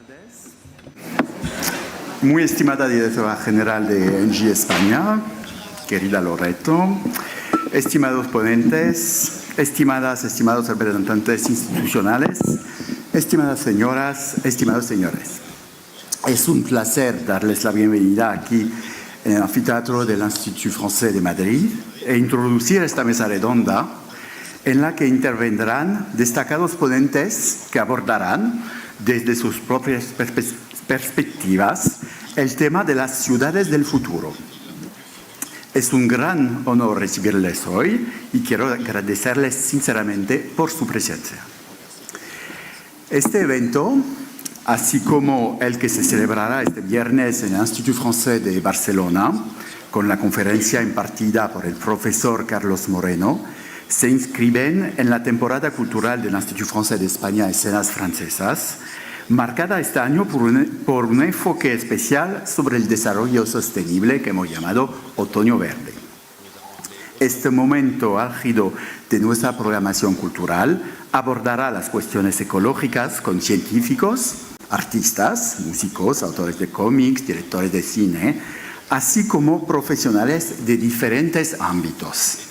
tardes. Muy estimada directora general de Engie España, querida Loreto, estimados ponentes, estimados representantes institucionales, estimadas señoras, estimados señores. Es un placer darles la bienvenida aquí en el anfiteatro del Institut Français de Madrid e introducir esta mesa redonda en la que intervendrán destacados ponentes que abordarán desde sus propias perspectivas el tema de las ciudades del futuro. Es un gran honor recibirles hoy y quiero agradecerles sinceramente por su presencia. Este evento, así como el que se celebrará este viernes en el Institut Français de Barcelona, con la conferencia impartida por el profesor Carlos Moreno, se inscriben en la temporada cultural del Institut Français de España Escenas Francesas, marcada este año por un enfoque especial sobre el desarrollo sostenible que hemos llamado Otoño Verde. Este momento álgido de nuestra programación cultural abordará las cuestiones ecológicas con científicos, artistas, músicos, autores de cómics, directores de cine, así como profesionales de diferentes ámbitos.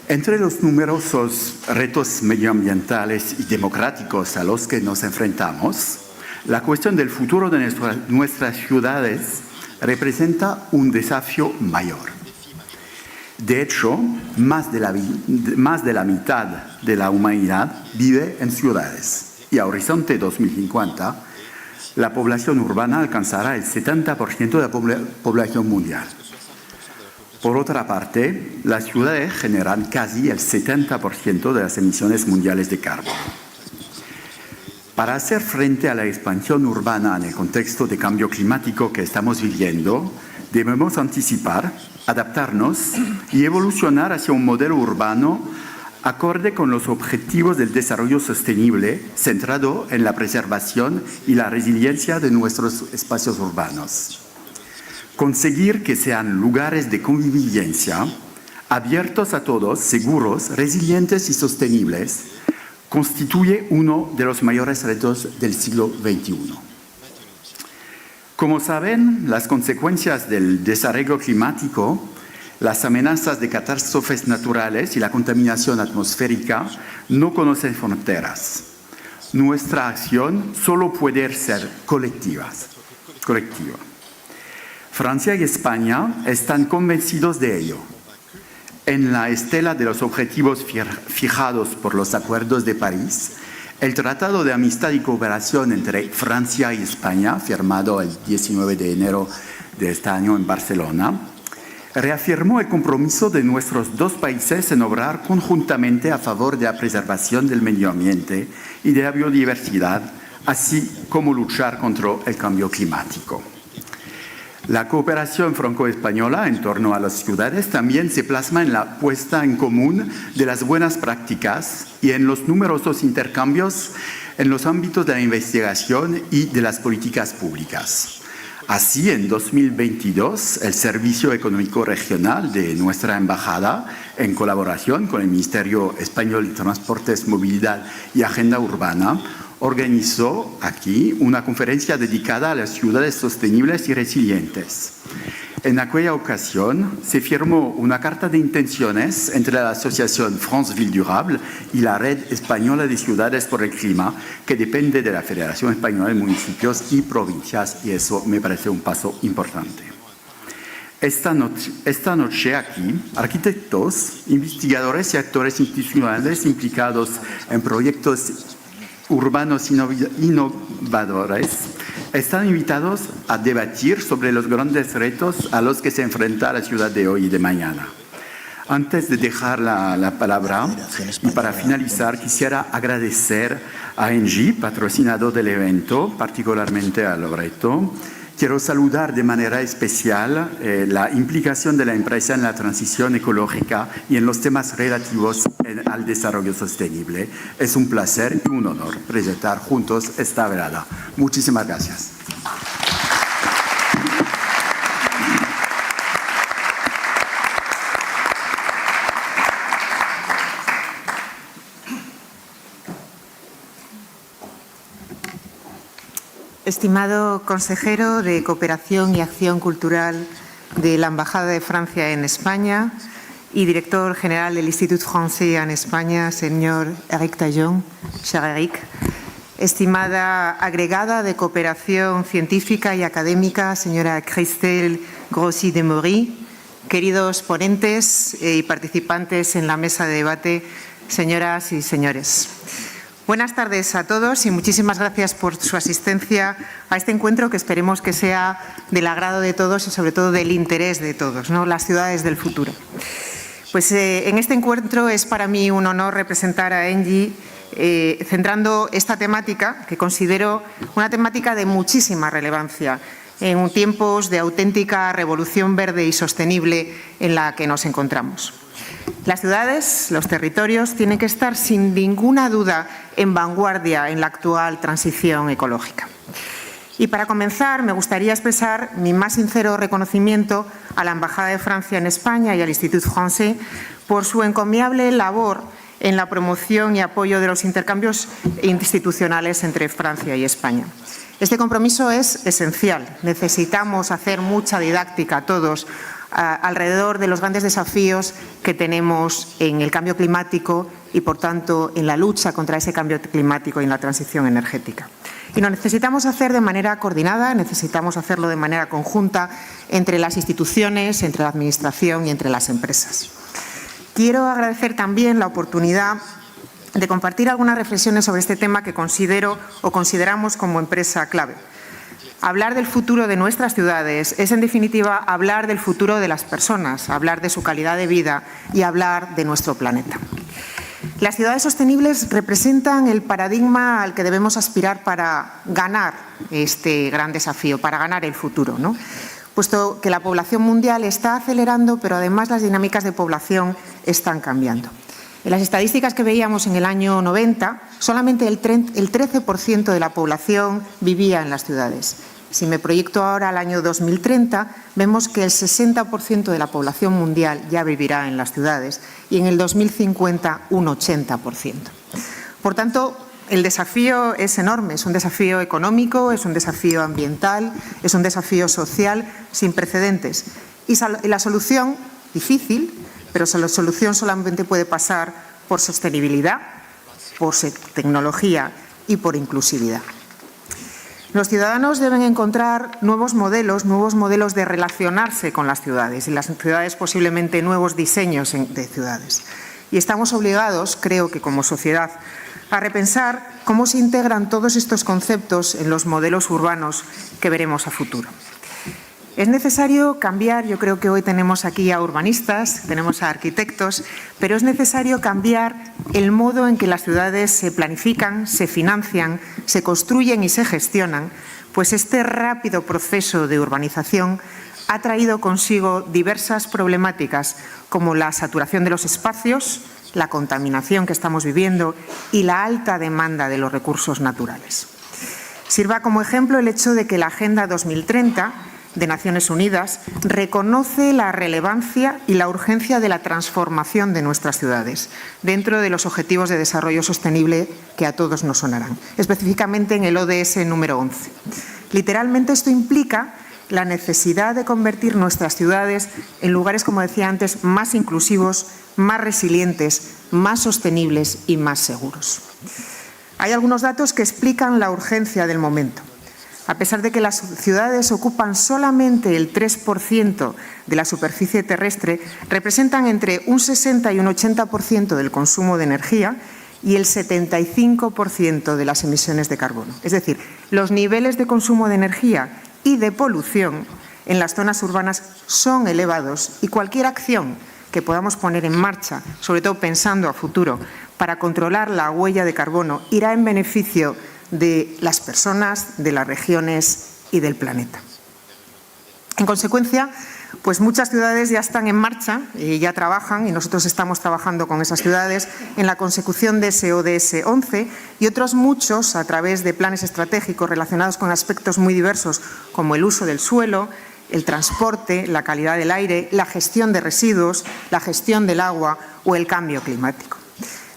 Entre los numerosos retos medioambientales y democráticos a los que nos enfrentamos, la cuestión del futuro de nuestras ciudades representa un desafío mayor. De hecho, más de la mitad de la humanidad vive en ciudades y a horizonte 2050 la población urbana alcanzará el 70% de la población mundial. Por otra parte, las ciudades generan casi el 70% de las emisiones mundiales de carbono. Para hacer frente a la expansión urbana en el contexto de cambio climático que estamos viviendo, debemos anticipar, adaptarnos y evolucionar hacia un modelo urbano acorde con los objetivos del desarrollo sostenible centrado en la preservación y la resiliencia de nuestros espacios urbanos. Conseguir que sean lugares de convivencia, abiertos a todos, seguros, resilientes y sostenibles, constituye uno de los mayores retos del siglo XXI. Como saben, las consecuencias del desarrollo climático, las amenazas de catástrofes naturales y la contaminación atmosférica no conocen fronteras. Nuestra acción solo puede ser colectiva. Francia y España están convencidos de ello. En la estela de los objetivos fijados por los Acuerdos de París, el Tratado de Amistad y Cooperación entre Francia y España, firmado el 19 de enero de este año en Barcelona, reafirmó el compromiso de nuestros dos países en obrar conjuntamente a favor de la preservación del medio ambiente y de la biodiversidad, así como luchar contra el cambio climático. La cooperación franco-española en torno a las ciudades también se plasma en la puesta en común de las buenas prácticas y en los numerosos intercambios en los ámbitos de la investigación y de las políticas públicas. Así, en 2022, el Servicio Económico Regional de nuestra Embajada, en colaboración con el Ministerio Español de Transportes, Movilidad y Agenda Urbana, organizó aquí una conferencia dedicada a las ciudades sostenibles y resilientes. En aquella ocasión se firmó una carta de intenciones entre la Asociación France Ville Durable y la Red Española de Ciudades por el Clima, que depende de la Federación Española de Municipios y Provincias, y eso me parece un paso importante. Esta noche aquí, arquitectos, investigadores y actores institucionales implicados en proyectos urbanos innovadores están invitados a debatir sobre los grandes retos a los que se enfrenta la ciudad de hoy y de mañana. Antes de dejar la palabra y para finalizar, quisiera agradecer a Engie, patrocinador del evento, particularmente a Loreto. Quiero saludar de manera especial la implicación de la empresa en la transición ecológica y en los temas relativos al desarrollo sostenible. Es un placer y un honor presentar juntos esta velada. Muchísimas gracias. Estimado consejero de Cooperación y Acción Cultural de la Embajada de Francia en España y director general del Institut Français en España, señor Eric Taillon, cher Eric. Estimada agregada de Cooperación Científica y Académica, señora Christelle Grossi de Maury. Queridos ponentes y participantes en la mesa de debate, señoras y señores. Buenas tardes a todos y muchísimas gracias por su asistencia a este encuentro que esperemos que sea del agrado de todos y sobre todo del interés de todos, ¿no? Las ciudades del futuro. Pues en este encuentro es para mí un honor representar a ENGIE centrando esta temática que considero una temática de muchísima relevancia en tiempos de auténtica revolución verde y sostenible en la que nos encontramos. Las ciudades, los territorios, tienen que estar sin ninguna duda en vanguardia en la actual transición ecológica. Y para comenzar, me gustaría expresar mi más sincero reconocimiento a la Embajada de Francia en España y al Institut Français por su encomiable labor en la promoción y apoyo de los intercambios institucionales entre Francia y España. Este compromiso es esencial. Necesitamos hacer mucha didáctica todos alrededor de los grandes desafíos que tenemos en el cambio climático y, por tanto, en la lucha contra ese cambio climático y en la transición energética. Y lo necesitamos hacer de manera coordinada, necesitamos hacerlo de manera conjunta entre las instituciones, entre la Administración y entre las empresas. Quiero agradecer también la oportunidad de compartir algunas reflexiones sobre este tema que considero o consideramos como empresa clave. Hablar del futuro de nuestras ciudades es, en definitiva, hablar del futuro de las personas, hablar de su calidad de vida y hablar de nuestro planeta. Las ciudades sostenibles representan el paradigma al que debemos aspirar para ganar este gran desafío, para ganar el futuro, ¿no? Puesto que la población mundial está acelerando, pero además las dinámicas de población están cambiando. En las estadísticas que veíamos en el año 90, solamente el 13% de la población vivía en las ciudades. Si me proyecto ahora al año 2030, vemos que el 60% de la población mundial ya vivirá en las ciudades y en el 2050 un 80%. Por tanto, el desafío es enorme, es un desafío económico, es un desafío ambiental, es un desafío social sin precedentes. Y la solución, difícil, pero la solución solamente puede pasar por sostenibilidad, por tecnología y por inclusividad. Los ciudadanos deben encontrar nuevos modelos de relacionarse con las ciudades y las ciudades posiblemente nuevos diseños de ciudades. Y estamos obligados, creo que como sociedad, a repensar cómo se integran todos estos conceptos en los modelos urbanos que veremos a futuro. Es necesario cambiar, yo creo que hoy tenemos aquí a urbanistas, tenemos a arquitectos, pero es necesario cambiar el modo en que las ciudades se planifican, se financian, se construyen y se gestionan, pues este rápido proceso de urbanización ha traído consigo diversas problemáticas como la saturación de los espacios, la contaminación que estamos viviendo y la alta demanda de los recursos naturales. Sirva como ejemplo el hecho de que la Agenda 2030 de Naciones Unidas reconoce la relevancia y la urgencia de la transformación de nuestras ciudades dentro de los Objetivos de Desarrollo Sostenible que a todos nos sonarán, específicamente en el ODS número 11. Literalmente esto implica la necesidad de convertir nuestras ciudades en lugares, como decía antes, más inclusivos, más resilientes, más sostenibles y más seguros. Hay algunos datos que explican la urgencia del momento. A pesar de que las ciudades ocupan solamente el 3% de la superficie terrestre, representan entre un 60 y un 80% del consumo de energía y el 75% de las emisiones de carbono. Es decir, los niveles de consumo de energía y de polución en las zonas urbanas son elevados y cualquier acción que podamos poner en marcha, sobre todo pensando a futuro, para controlar la huella de carbono, irá en beneficio de las personas, de las regiones y del planeta. En consecuencia, pues muchas ciudades ya están en marcha y ya trabajan, y nosotros estamos trabajando con esas ciudades en la consecución de ese ODS 11 y otros muchos a través de planes estratégicos relacionados con aspectos muy diversos como el uso del suelo, el transporte, la calidad del aire, la gestión de residuos, la gestión del agua o el cambio climático.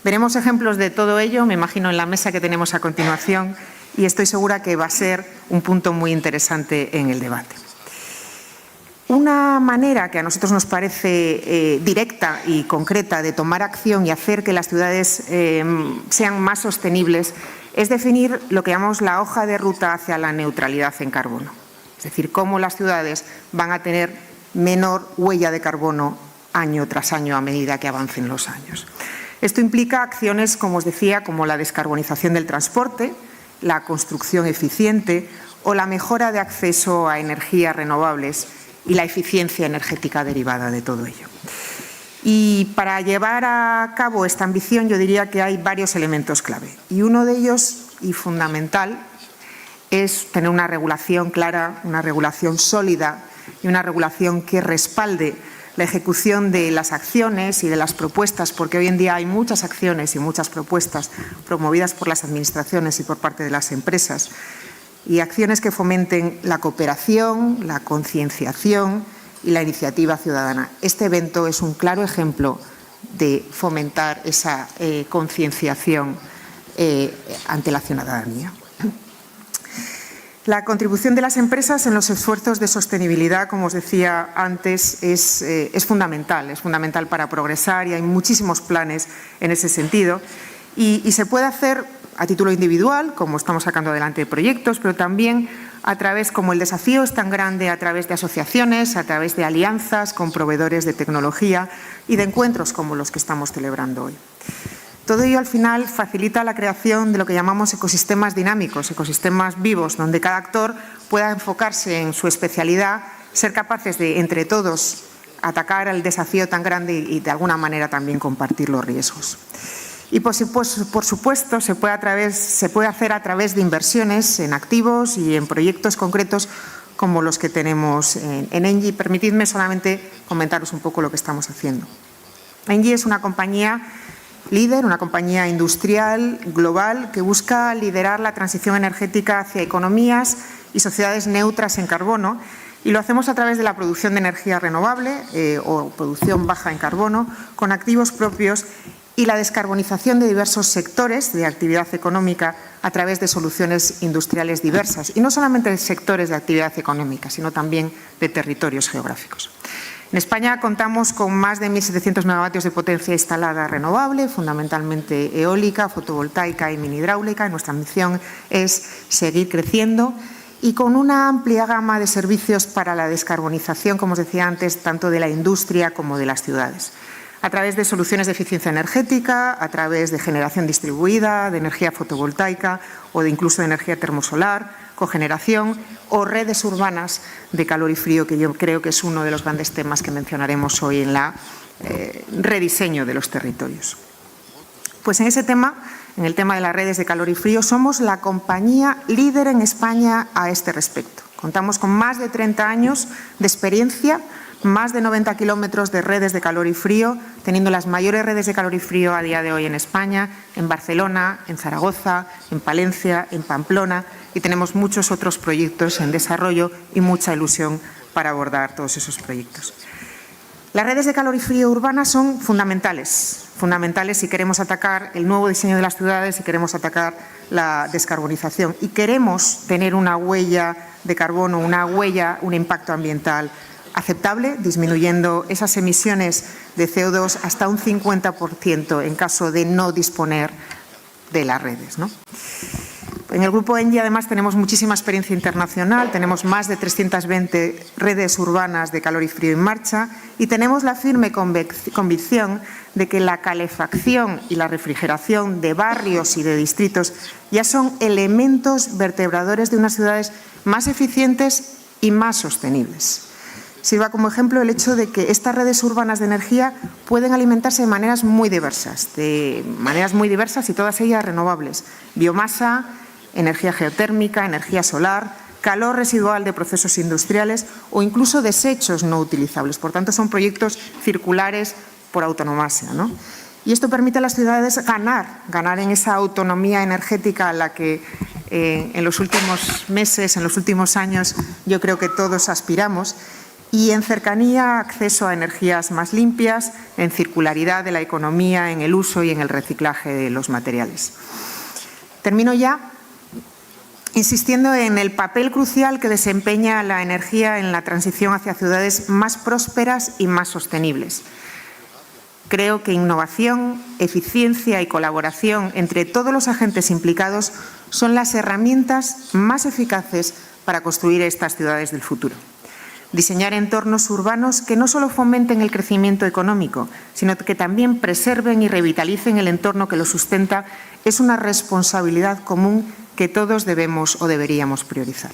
Veremos ejemplos de todo ello, me imagino, en la mesa que tenemos a continuación y estoy segura que va a ser un punto muy interesante en el debate. Una manera que a nosotros nos parece directa y concreta de tomar acción y hacer que las ciudades sean más sostenibles es definir lo que llamamos la hoja de ruta hacia la neutralidad en carbono. Es decir, cómo las ciudades van a tener menor huella de carbono año tras año a medida que avancen los años. Esto implica acciones, como os decía, como la descarbonización del transporte, la construcción eficiente o la mejora de acceso a energías renovables y la eficiencia energética derivada de todo ello. Y para llevar a cabo esta ambición yo diría que hay varios elementos clave. Y uno de ellos, y fundamental, es tener una regulación clara, una regulación sólida y una regulación que respalde la ejecución de las acciones y de las propuestas, porque hoy en día hay muchas acciones y muchas propuestas promovidas por las administraciones y por parte de las empresas, y acciones que fomenten la cooperación, la concienciación y la iniciativa ciudadana. Este evento es un claro ejemplo de fomentar esa concienciación ante la ciudadanía. La contribución de las empresas en los esfuerzos de sostenibilidad, como os decía antes, es fundamental para progresar, y hay muchísimos planes en ese sentido. Y se puede hacer a título individual, como estamos sacando adelante proyectos, pero también a través, como el desafío es tan grande, a través de asociaciones, a través de alianzas con proveedores de tecnología y de encuentros como los que estamos celebrando hoy. Todo ello al final facilita la creación de lo que llamamos ecosistemas dinámicos, ecosistemas vivos, donde cada actor pueda enfocarse en su especialidad, ser capaces de, entre todos, atacar el desafío tan grande y de alguna manera también compartir los riesgos. Y por supuesto se puede hacer a través de inversiones en activos y en proyectos concretos como los que tenemos en Engie. Permitidme solamente comentaros un poco lo que estamos haciendo. Engie es una compañía líder, una compañía industrial global que busca liderar la transición energética hacia economías y sociedades neutras en carbono, y lo hacemos a través de la producción de energía renovable o producción baja en carbono con activos propios y la descarbonización de diversos sectores de actividad económica a través de soluciones industriales diversas, y no solamente de sectores de actividad económica, sino también de territorios geográficos. En España contamos con más de 1.700 megavatios de potencia instalada renovable, fundamentalmente eólica, fotovoltaica y mini hidráulica. Nuestra misión es seguir creciendo y con una amplia gama de servicios para la descarbonización, como os decía antes, tanto de la industria como de las ciudades, a través de soluciones de eficiencia energética, a través de generación distribuida, de energía fotovoltaica o de incluso de energía termosolar, cogeneración o redes urbanas de calor y frío, que yo creo que es uno de los grandes temas que mencionaremos hoy en la rediseño de los territorios. Pues en ese tema, en el tema de las redes de calor y frío, somos la compañía líder en España a este respecto. Contamos con más de 30 años de experiencia, más de 90 kilómetros de redes de calor y frío, teniendo las mayores redes de calor y frío a día de hoy en España, en Barcelona, en Zaragoza, en Palencia, en Pamplona, y tenemos muchos otros proyectos en desarrollo y mucha ilusión para abordar todos esos proyectos. Las redes de calor y frío urbanas son fundamentales si queremos atacar el nuevo diseño de las ciudades, si queremos atacar la descarbonización y queremos tener una huella de carbono, un impacto ambiental aceptable, disminuyendo esas emisiones de CO2 hasta un 50% en caso de no disponer de las redes, ¿no? En el Grupo Engie, además, tenemos muchísima experiencia internacional, tenemos más de 320 redes urbanas de calor y frío en marcha y tenemos la firme convicción de que la calefacción y la refrigeración de barrios y de distritos ya son elementos vertebradores de unas ciudades más eficientes y más sostenibles. Sirva como ejemplo el hecho de que estas redes urbanas de energía pueden alimentarse de maneras muy diversas y todas ellas renovables: biomasa, energía geotérmica, energía solar, calor residual de procesos industriales o incluso desechos no utilizables. Por tanto, son proyectos circulares por autonomasia, ¿no? Y esto permite a las ciudades ganar en esa autonomía energética a la que en los últimos meses, en los últimos años, yo creo que todos aspiramos, y en cercanía, acceso a energías más limpias, en circularidad de la economía, en el uso y en el reciclaje de los materiales. Termino ya. insistiendo en el papel crucial que desempeña la energía en la transición hacia ciudades más prósperas y más sostenibles. Creo que innovación, eficiencia y colaboración entre todos los agentes implicados son las herramientas más eficaces para construir estas ciudades del futuro. Diseñar entornos urbanos que no solo fomenten el crecimiento económico, sino que también preserven y revitalicen el entorno que lo sustenta es una responsabilidad común que todos debemos o deberíamos priorizar.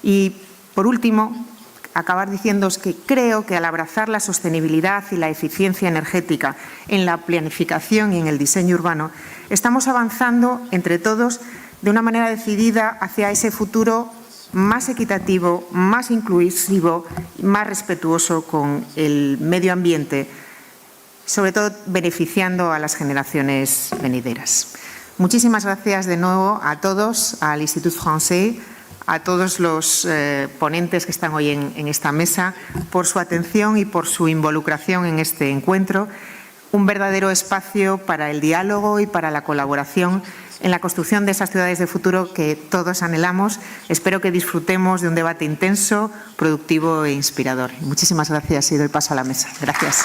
Y, por último, acabar diciéndoos que creo que al abrazar la sostenibilidad y la eficiencia energética en la planificación y en el diseño urbano, estamos avanzando entre todos de una manera decidida hacia ese futuro más equitativo, más inclusivo, más respetuoso con el medio ambiente, sobre todo beneficiando a las generaciones venideras. Muchísimas gracias de nuevo a todos, al Institut Français, a todos los ponentes que están hoy en esta mesa, por su atención y por su involucración en este encuentro. Un verdadero espacio para el diálogo y para la colaboración en la construcción de esas ciudades de futuro que todos anhelamos. Espero que disfrutemos de un debate intenso, productivo e inspirador. Muchísimas gracias y doy paso a la mesa. Gracias.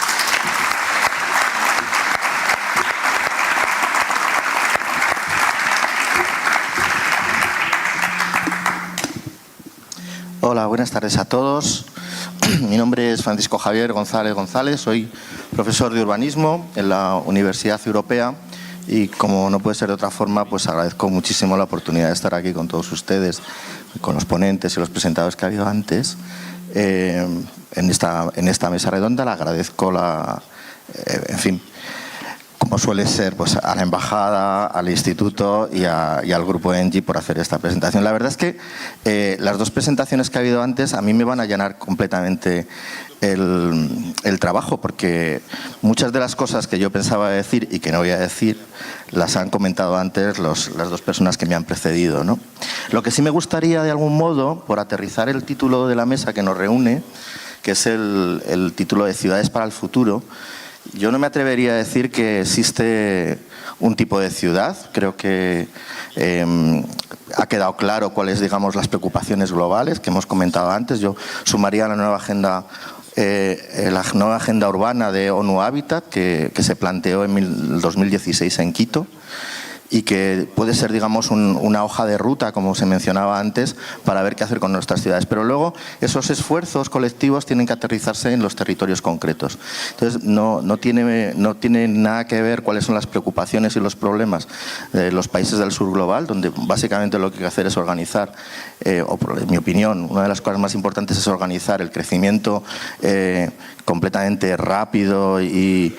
Hola, buenas tardes a todos. Mi nombre es Francisco Javier González González, soy profesor de urbanismo en la Universidad Europea y, como no puede ser de otra forma, pues agradezco muchísimo la oportunidad de estar aquí con todos ustedes, con los ponentes y los presentadores que ha habido antes. En esta mesa redonda le agradezco en fin, como suele ser, pues a la embajada, al instituto y al grupo ENGIE por hacer esta presentación. La verdad es que las dos presentaciones que ha habido antes a mí me van a llenar completamente el trabajo, porque muchas de las cosas que yo pensaba decir y que no voy a decir las han comentado antes las dos personas que me han precedido, ¿no? Lo que sí me gustaría, de algún modo, por aterrizar el título de la mesa que nos reúne, que es el título de Ciudades para el Futuro. Yo no me atrevería a decir que existe un tipo de ciudad. Creo que ha quedado claro cuáles, digamos, las preocupaciones globales que hemos comentado antes. Yo sumaría la nueva agenda urbana de ONU Habitat que se planteó en el 2016 en Quito, y que puede ser, digamos, una hoja de ruta, como se mencionaba antes, para ver qué hacer con nuestras ciudades. Pero luego esos esfuerzos colectivos tienen que aterrizarse en los territorios concretos. Entonces, no tiene nada que ver cuáles son las preocupaciones y los problemas de los países del sur global, donde básicamente lo que hay que hacer es organizar, o en mi opinión, una de las cosas más importantes es organizar el crecimiento completamente rápido y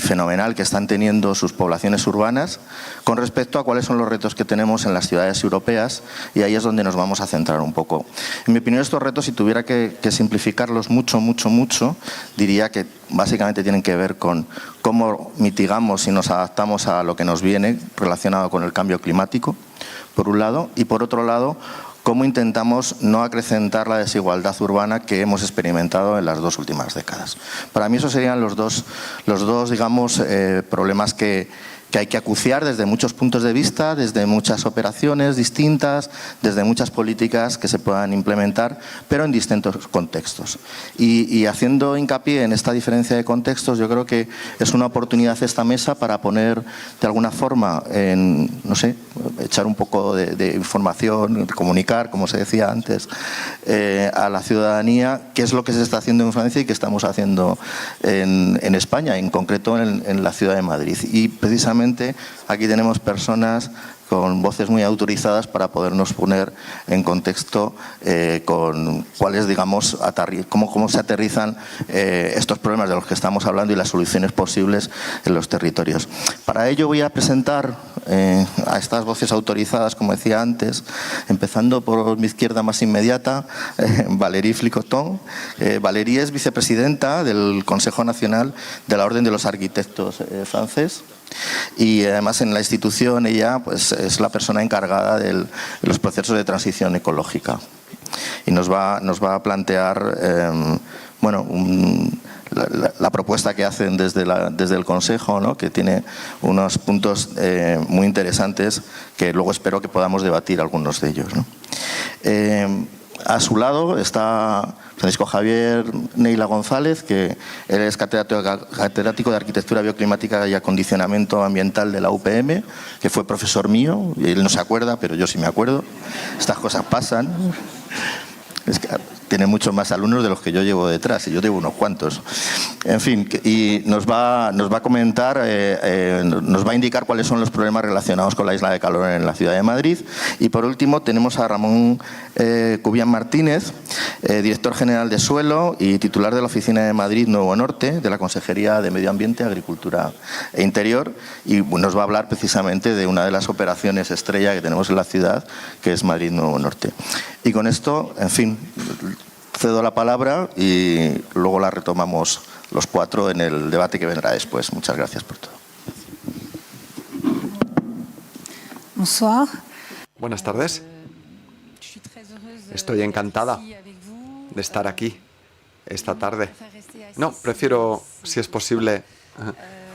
fenomenal que están teniendo sus poblaciones urbanas con respecto a cuáles son los retos que tenemos en las ciudades europeas, y ahí es donde nos vamos a centrar un poco. En mi opinión, estos retos, si tuviera que simplificarlos mucho, diría que básicamente tienen que ver con cómo mitigamos y nos adaptamos a lo que nos viene relacionado con el cambio climático, por un lado, y por otro lado, cómo intentamos no acrecentar la desigualdad urbana que hemos experimentado en las dos últimas décadas. Para mí esos serían los dos digamos, problemas que hay que acuciar desde muchos puntos de vista, desde muchas operaciones distintas, desde muchas políticas que se puedan implementar, pero en distintos contextos. Y haciendo hincapié en esta diferencia de contextos, yo creo que es una oportunidad esta mesa para poner de alguna forma, no sé, echar un poco de información, comunicar, como se decía antes, a la ciudadanía qué es lo que se está haciendo en Francia y qué estamos haciendo en España, en concreto en la ciudad de Madrid. Y precisamente aquí tenemos personas con voces muy autorizadas para podernos poner en contexto con cuáles, digamos, cómo se aterrizan estos problemas de los que estamos hablando y las soluciones posibles en los territorios. Para ello voy a presentar a estas voces autorizadas, como decía antes, empezando por mi izquierda más inmediata, Valérie Flicoton. Valérie es vicepresidenta del Consejo Nacional de la Orden de los Arquitectos francés. Y además en la institución ella, pues, es la persona encargada de los procesos de transición ecológica y nos va a plantear la propuesta que hacen desde el Consejo, ¿no? Que tiene unos puntos muy interesantes que luego espero que podamos debatir algunos de ellos, ¿no? A su lado está Francisco Javier Neila González, que él es catedrático de Arquitectura Bioclimática y Acondicionamiento Ambiental de la UPM, que fue profesor mío, y él no se acuerda, pero yo sí me acuerdo. Estas cosas pasan. Es que tiene muchos más alumnos de los que yo llevo detrás, y yo llevo unos cuantos. En fin, y nos va a comentar, nos va a indicar cuáles son los problemas relacionados con la isla de calor en la ciudad de Madrid. Y por último tenemos a Ramón Cubián Martínez, director general de Suelo y titular de la Oficina de Madrid Nuevo Norte, de la Consejería de Medio Ambiente, Agricultura e Interior, y nos va a hablar precisamente de una de las operaciones estrella que tenemos en la ciudad, que es Madrid Nuevo Norte. Y con esto, en fin, cedo la palabra y luego la retomamos los cuatro en el debate que vendrá después. Muchas gracias por todo. Bonsoir. Buenas tardes. Estoy encantada de estar aquí esta tarde. No, prefiero, si es posible,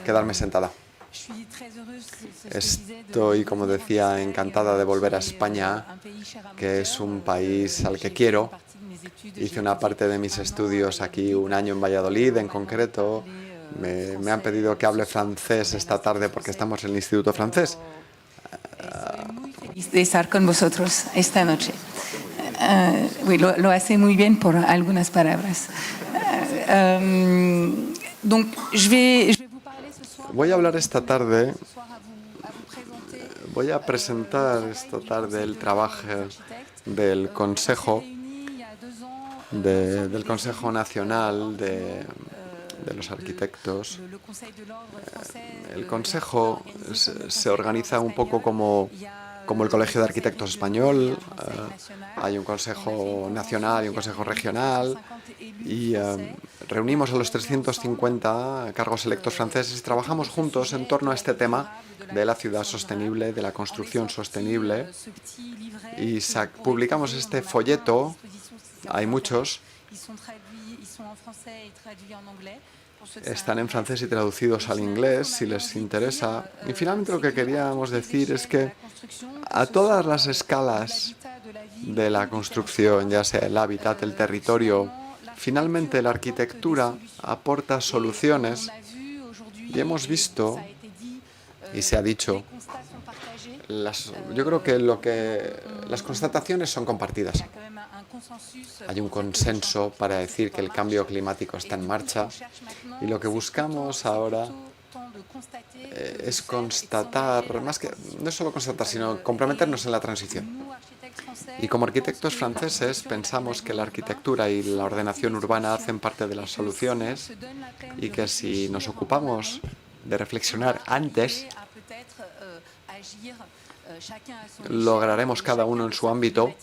quedarme sentada. Estoy, como decía, encantada de volver a España, que es un país al que quiero. Hice una parte de mis estudios aquí, un año en Valladolid en concreto. Me han pedido que hable francés esta tarde porque estamos en el Instituto Francés. Estoy muy feliz de estar con vosotros esta noche. Lo hace muy bien por algunas palabras. Voy a hablar esta tarde, voy a presentar esta tarde el trabajo del Consejo Nacional de los Arquitectos. El Consejo se organiza un poco como el Colegio de Arquitectos Español. Hay un Consejo Nacional y un Consejo Regional, y reunimos a los 350 cargos electos franceses y trabajamos juntos en torno a este tema de la ciudad sostenible, de la construcción sostenible, y publicamos este folleto. Hay muchos. Están en francés y traducidos al inglés, si les interesa. Y finalmente lo que queríamos decir es que a todas las escalas de la construcción, ya sea el hábitat, el territorio, finalmente la arquitectura aporta soluciones. Y hemos visto, y se ha dicho, yo creo que las constataciones son compartidas. Hay un consenso para decir que el cambio climático está en marcha, y lo que buscamos ahora es constatar, no solo constatar, sino comprometernos en la transición. Y como arquitectos franceses pensamos que la arquitectura y la ordenación urbana hacen parte de las soluciones, y que si nos ocupamos de reflexionar antes, lograremos cada uno en su ámbito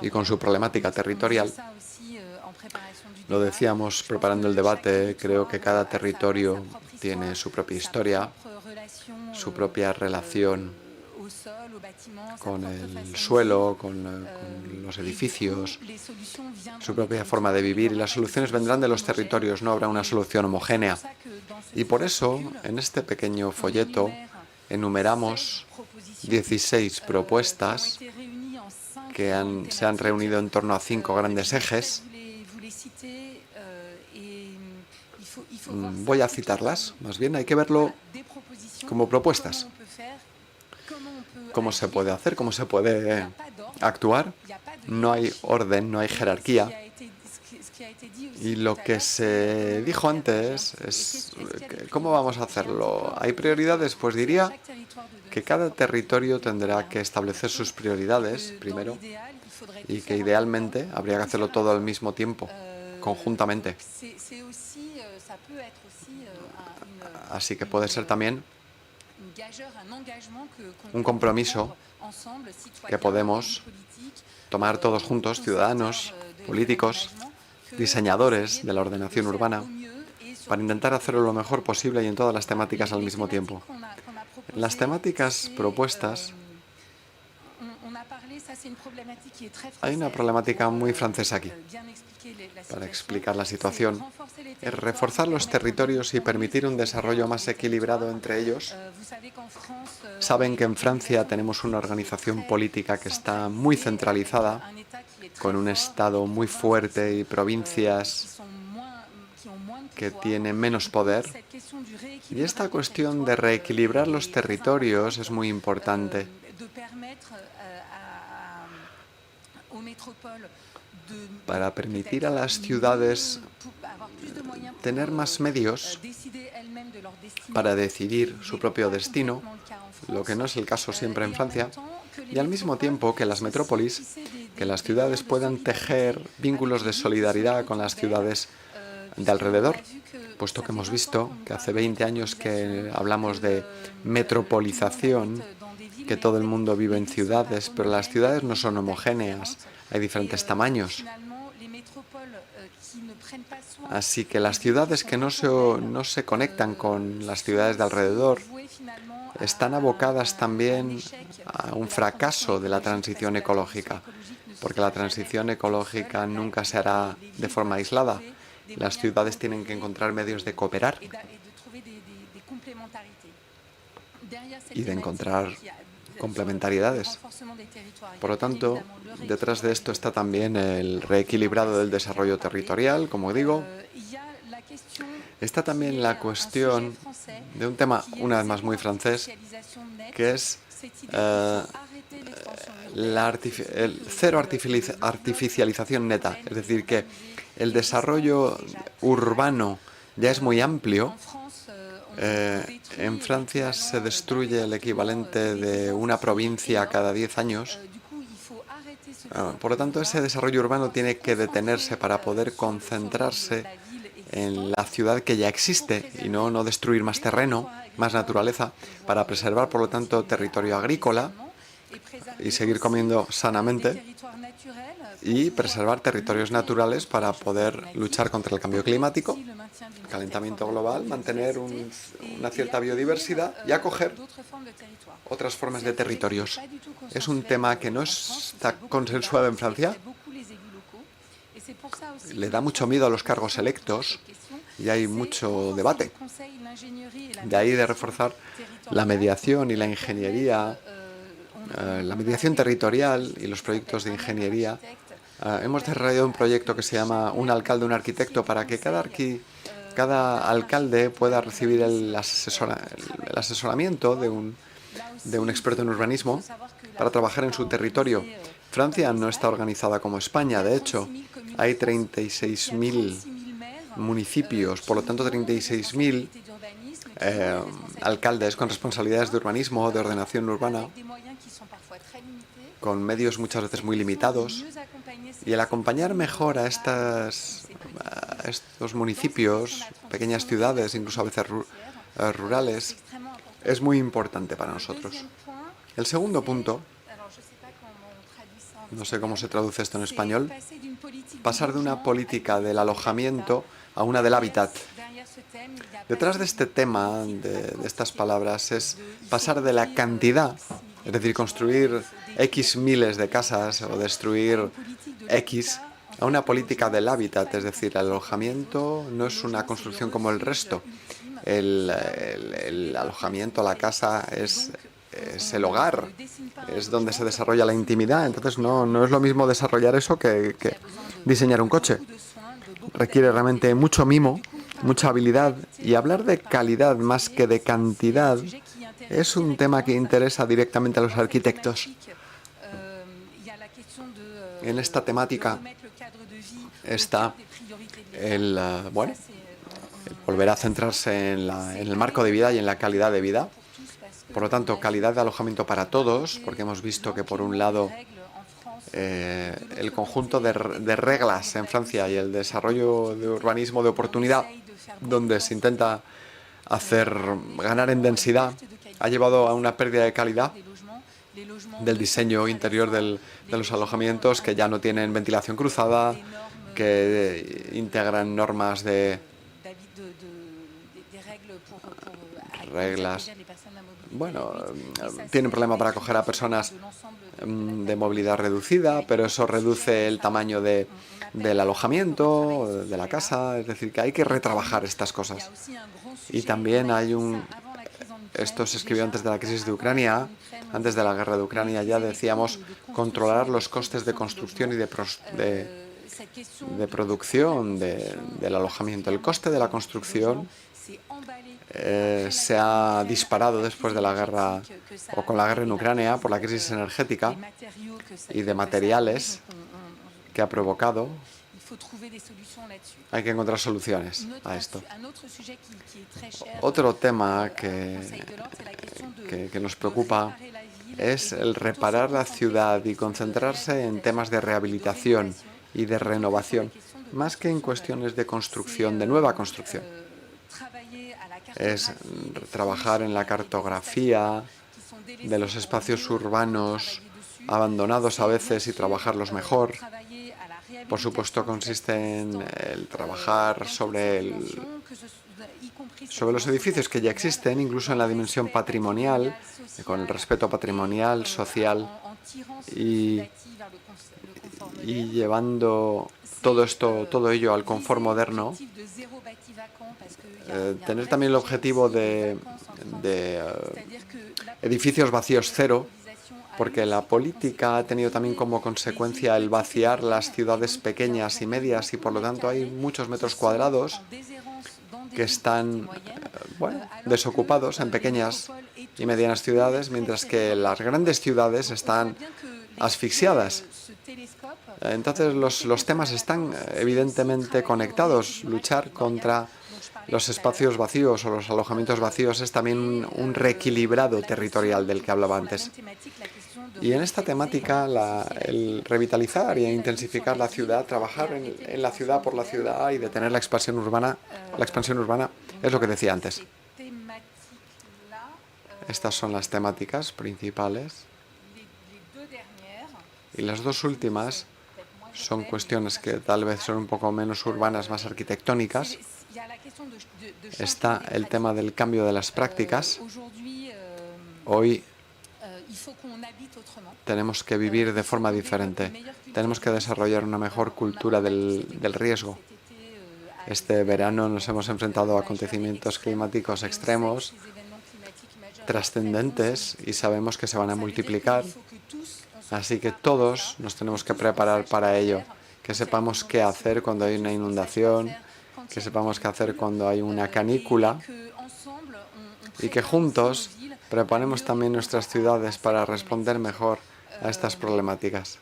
y con su problemática territorial. Lo decíamos preparando el debate, creo que cada territorio tiene su propia historia, su propia relación con el suelo, con los edificios, su propia forma de vivir, y las soluciones vendrán de los territorios, no habrá una solución homogénea. Y por eso, en este pequeño folleto, enumeramos 16 propuestas que se han reunido en torno a 5 grandes ejes. Voy a citarlas, más bien hay que verlo como propuestas. ¿Cómo se puede hacer? ¿Cómo se puede actuar? No hay orden, no hay jerarquía. Y lo que se dijo antes es ¿cómo vamos a hacerlo? ¿Hay prioridades? Pues diría que cada territorio tendrá que establecer sus prioridades primero, y que idealmente habría que hacerlo todo al mismo tiempo, conjuntamente. Así que puede ser también un compromiso que podemos tomar todos juntos, ciudadanos, políticos, diseñadores de la ordenación urbana, para intentar hacerlo lo mejor posible y en todas las temáticas al mismo tiempo. En las temáticas propuestas Hay una problemática muy francesa aquí. Para explicar la situación, es reforzar los territorios y permitir un desarrollo más equilibrado entre ellos. Saben que en Francia tenemos una organización política que está muy centralizada, con un Estado muy fuerte y provincias que tienen menos poder. Y esta cuestión de reequilibrar los territorios es muy importante. Para permitir a las ciudades tener más medios para decidir su propio destino, lo que no es el caso siempre en Francia, y al mismo tiempo que las metrópolis, que las ciudades puedan tejer vínculos de solidaridad con las ciudades de alrededor, puesto que hemos visto que hace 20 años que hablamos de metropolización, que todo el mundo vive en ciudades, pero las ciudades no son homogéneas, hay diferentes tamaños. Así que las ciudades que no se conectan con las ciudades de alrededor están abocadas también a un fracaso de la transición ecológica, porque la transición ecológica nunca se hará de forma aislada. Las ciudades tienen que encontrar medios de cooperar y de encontrar complementariedades. Por lo tanto, detrás de esto está también el reequilibrado del desarrollo territorial, como digo. Está también la cuestión de un tema, una vez más, muy francés, que es el cero artificialización neta. Es decir, que el desarrollo urbano ya es muy amplio. En Francia se destruye el equivalente de una provincia cada 10 años. Por lo tanto, ese desarrollo urbano tiene que detenerse para poder concentrarse en la ciudad que ya existe y no destruir más terreno, más naturaleza, para preservar, por lo tanto, territorio agrícola y seguir comiendo sanamente y preservar territorios naturales para poder luchar contra el cambio climático, el calentamiento global, mantener una cierta biodiversidad y acoger otras formas de territorios. Es un tema que no está consensuado en Francia. Le da mucho miedo a los cargos electos y hay mucho debate. De ahí de reforzar la mediación y la ingeniería, la mediación territorial y los proyectos de ingeniería. Hemos desarrollado un proyecto que se llama Un alcalde, un arquitecto, para que cada alcalde pueda recibir el asesoramiento de un experto en urbanismo para trabajar en su territorio. Francia no está organizada como España, de hecho, hay 36.000 municipios, por lo tanto 36.000 alcaldes con responsabilidades de urbanismo, de ordenación urbana, con medios muchas veces muy limitados. Y el acompañar mejor a estos municipios, pequeñas ciudades, incluso a veces rurales, es muy importante para nosotros. El segundo punto, no sé cómo se traduce esto en español, pasar de una política del alojamiento a una del hábitat. Detrás de este tema, de estas palabras, es pasar de la cantidad, es decir, construir X miles de casas o destruir X, a una política del hábitat, es decir, el alojamiento no es una construcción como el resto. El alojamiento, la casa, es el hogar, es donde se desarrolla la intimidad. Entonces no es lo mismo desarrollar eso que diseñar un coche. Requiere realmente mucho mimo, mucha habilidad, y hablar de calidad más que de cantidad es un tema que interesa directamente a los arquitectos. En esta temática está el volver a centrarse en el marco de vida y en la calidad de vida. Por lo tanto, calidad de alojamiento para todos, porque hemos visto que, por un lado, el conjunto de reglas en Francia y el desarrollo de urbanismo de oportunidad, donde se intenta ganar en densidad, ha llevado a una pérdida de calidad del diseño interior de los alojamientos, que ya no tienen ventilación cruzada, que integran normas de reglas bueno, tienen problema para acoger a personas de movilidad reducida, pero eso reduce el tamaño del alojamiento, de la casa, es decir, que hay que retrabajar estas cosas. Y también hay esto se escribió antes de la crisis de Ucrania, antes de la guerra de Ucrania ya decíamos controlar los costes de construcción y de producción del alojamiento. El coste de la construcción se ha disparado después de la guerra o con la guerra en Ucrania por la crisis energética y de materiales que ha provocado. Hay que encontrar soluciones a esto. Otro tema que nos preocupa es el reparar la ciudad y concentrarse en temas de rehabilitación y de renovación, más que en cuestiones de construcción, de nueva construcción. Es trabajar en la cartografía de los espacios urbanos abandonados a veces y trabajarlos mejor. Por supuesto, consiste en el trabajar sobre los edificios que ya existen, incluso en la dimensión patrimonial, con el respeto patrimonial, social y llevando todo ello al confort moderno. Tener también el objetivo de edificios vacíos cero, porque la política ha tenido también como consecuencia el vaciar las ciudades pequeñas y medias y por lo tanto hay muchos metros cuadrados que están desocupados en pequeñas y medianas ciudades, mientras que las grandes ciudades están asfixiadas. Entonces los temas están evidentemente conectados. Luchar contra los espacios vacíos o los alojamientos vacíos es también un reequilibrado territorial del que hablaba antes. Y en esta temática, el revitalizar y intensificar la ciudad, trabajar en la ciudad por la ciudad y detener la expansión urbana es lo que decía antes. Estas son las temáticas principales. Y las dos últimas son cuestiones que tal vez son un poco menos urbanas, más arquitectónicas. Está el tema del cambio de las prácticas. Hoy tenemos que vivir de forma diferente. Tenemos que desarrollar una mejor cultura del riesgo. Este verano nos hemos enfrentado a acontecimientos climáticos extremos, trascendentes, y sabemos que se van a multiplicar. Así que todos nos tenemos que preparar para ello. Que sepamos qué hacer cuando hay una inundación, que sepamos qué hacer cuando hay una canícula y que juntos preparemos también nuestras ciudades para responder mejor a estas problemáticas.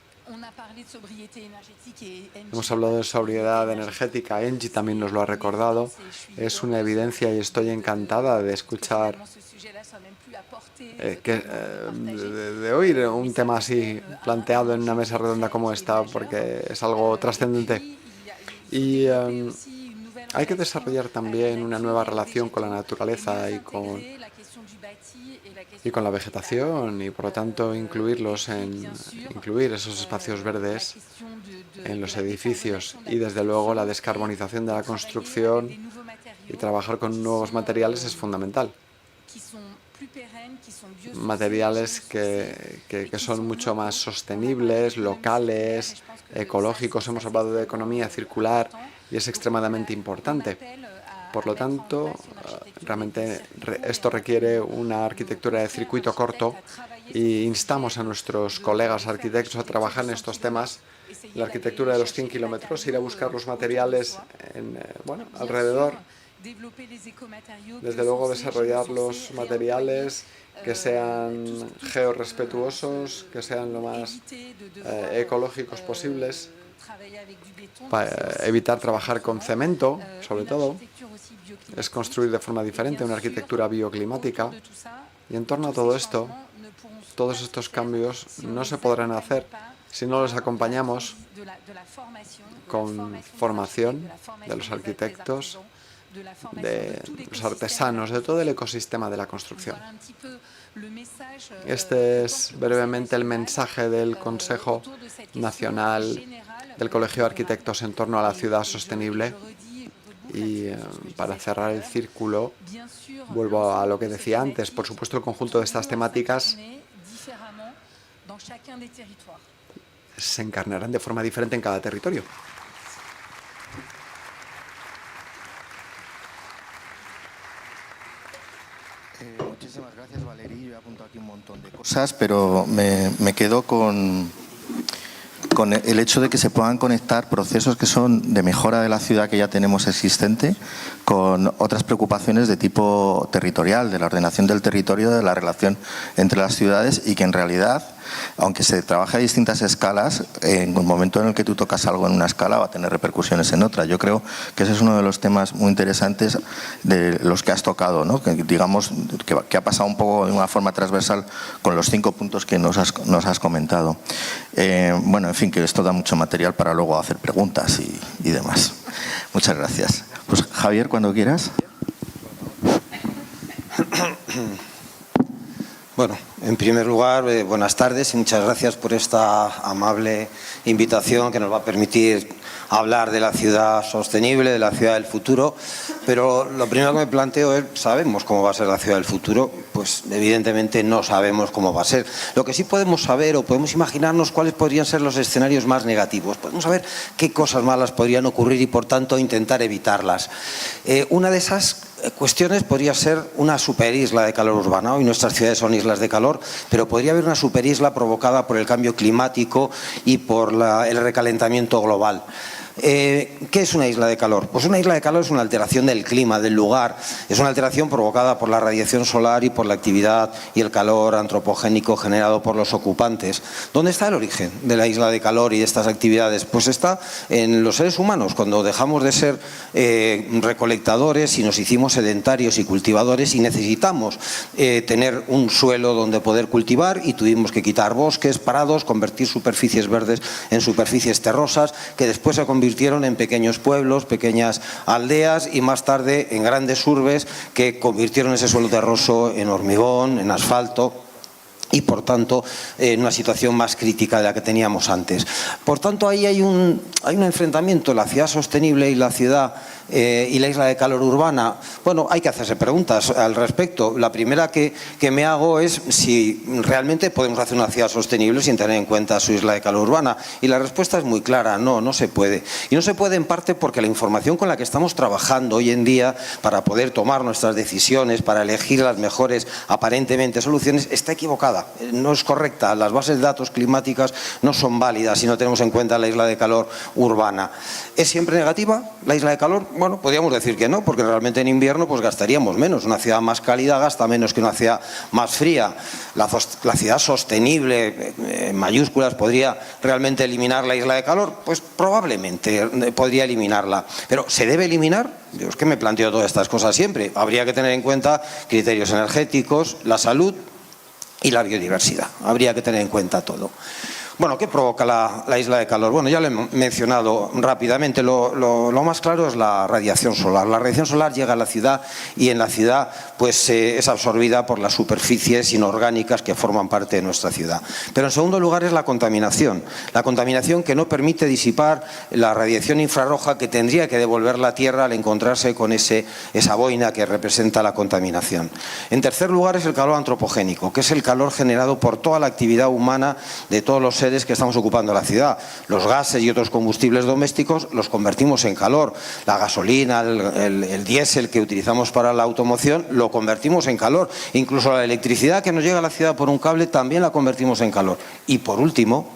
Hemos hablado de sobriedad energética, Engie también nos lo ha recordado. Es una evidencia y estoy encantada de escuchar, de oír un tema así planteado en una mesa redonda como esta, porque es algo trascendente. Y hay que desarrollar también una nueva relación con la naturaleza y con la vegetación y, por lo tanto, incluir esos espacios verdes en los edificios y, desde luego, la descarbonización de la construcción y trabajar con nuevos materiales es fundamental. Materiales que son mucho más sostenibles, locales, ecológicos. Hemos hablado de economía circular y es extremadamente importante. Por lo tanto, realmente esto requiere una arquitectura de circuito corto y instamos a nuestros colegas arquitectos a trabajar en estos temas. La arquitectura de los 100 kilómetros, ir a buscar los materiales alrededor. Desde luego, desarrollar los materiales que sean georrespetuosos, que sean lo más ecológicos posibles, para evitar trabajar con cemento, sobre todo. Es construir de forma diferente una arquitectura bioclimática. Y en torno a todo esto, todos estos cambios no se podrán hacer si no los acompañamos con formación de los arquitectos, de los artesanos, de todo el ecosistema de la construcción. Este es brevemente el mensaje del Consejo Nacional del Colegio de Arquitectos en torno a la ciudad sostenible Y para cerrar el círculo, vuelvo a lo que decía antes. Por supuesto, el conjunto de estas temáticas se encarnarán de forma diferente en cada territorio. Muchísimas gracias, Valerie. Yo he apuntado aquí un montón de cosas, pero me quedo con el hecho de que se puedan conectar procesos que son de mejora de la ciudad que ya tenemos existente con otras preocupaciones de tipo territorial, de la ordenación del territorio, de la relación entre las ciudades, y que en realidad, aunque se trabaje a distintas escalas, en un momento en el que tú tocas algo en una escala va a tener repercusiones en otra. Yo creo que ese es uno de los temas muy interesantes de los que has tocado, ¿no? Que digamos que ha pasado un poco de una forma transversal con los 5 puntos que nos has comentado. Bueno, en fin, que esto da mucho material para luego hacer preguntas y demás. Muchas gracias. Pues Javier, cuando quieras. Bueno, en primer lugar, buenas tardes y muchas gracias por esta amable invitación que nos va a permitir hablar de la ciudad sostenible, de la ciudad del futuro. Pero lo primero que me planteo es, ¿sabemos cómo va a ser la ciudad del futuro? Pues evidentemente no sabemos cómo va a ser. Lo que sí podemos saber o podemos imaginarnos cuáles podrían ser los escenarios más negativos. Podemos saber qué cosas malas podrían ocurrir y por tanto intentar evitarlas. Una de esas cuestiones podría ser una superisla de calor urbana. Hoy nuestras ciudades son islas de calor, pero podría haber una superisla provocada por el cambio climático y por el recalentamiento global. ¿Qué es una isla de calor? Pues una isla de calor es una alteración del clima, del lugar. Es una alteración provocada por la radiación solar y por la actividad y el calor antropogénico generado por los ocupantes. ¿Dónde está el origen de la isla de calor y de estas actividades? Pues está en los seres humanos. Cuando dejamos de ser recolectadores y nos hicimos sedentarios y cultivadores y necesitamos tener un suelo donde poder cultivar, y tuvimos que quitar bosques, prados, convertir superficies verdes en superficies terrosas, que después se convirtieron en pequeños pueblos, pequeñas aldeas y más tarde en grandes urbes que convirtieron ese suelo terroso en hormigón, en asfalto, y por tanto en una situación más crítica de la que teníamos antes. Por tanto, ahí hay un enfrentamiento, la ciudad sostenible y la ciudad y la isla de calor urbana. Bueno, hay que hacerse preguntas al respecto. La primera que me hago es si realmente podemos hacer una ciudad sostenible sin tener en cuenta su isla de calor urbana. Y la respuesta es muy clara: no se puede. Y no se puede en parte porque la información con la que estamos trabajando hoy en día para poder tomar nuestras decisiones, para elegir las mejores aparentemente soluciones, está equivocada. No es correcta. Las bases de datos climáticas no son válidas si no tenemos en cuenta la isla de calor urbana. ¿Es siempre negativa la isla de calor? Bueno, podríamos decir que no, porque realmente en invierno pues gastaríamos menos. Una ciudad más cálida gasta menos que una ciudad más fría. La ciudad sostenible, en mayúsculas, ¿podría realmente eliminar la isla de calor? Pues probablemente podría eliminarla. ¿Pero se debe eliminar? Yo es que me planteo todas estas cosas siempre. Habría que tener en cuenta criterios energéticos, la salud y la biodiversidad. Habría que tener en cuenta todo. Bueno, ¿qué provoca la isla de calor? Bueno, ya lo he mencionado rápidamente. Lo más claro es la radiación solar. La radiación solar llega a la ciudad y en la ciudad pues es absorbida por las superficies inorgánicas que forman parte de nuestra ciudad. Pero en segundo lugar es la contaminación. La contaminación que no permite disipar la radiación infrarroja que tendría que devolver la Tierra al encontrarse con esa boina que representa la contaminación. En tercer lugar es el calor antropogénico, que es el calor generado por toda la actividad humana de todos los seres que estamos ocupando la ciudad. Los gases y otros combustibles domésticos los convertimos en calor. La gasolina, el diésel que utilizamos para la automoción lo convertimos en calor. Incluso la electricidad que nos llega a la ciudad por un cable también la convertimos en calor. Y por último,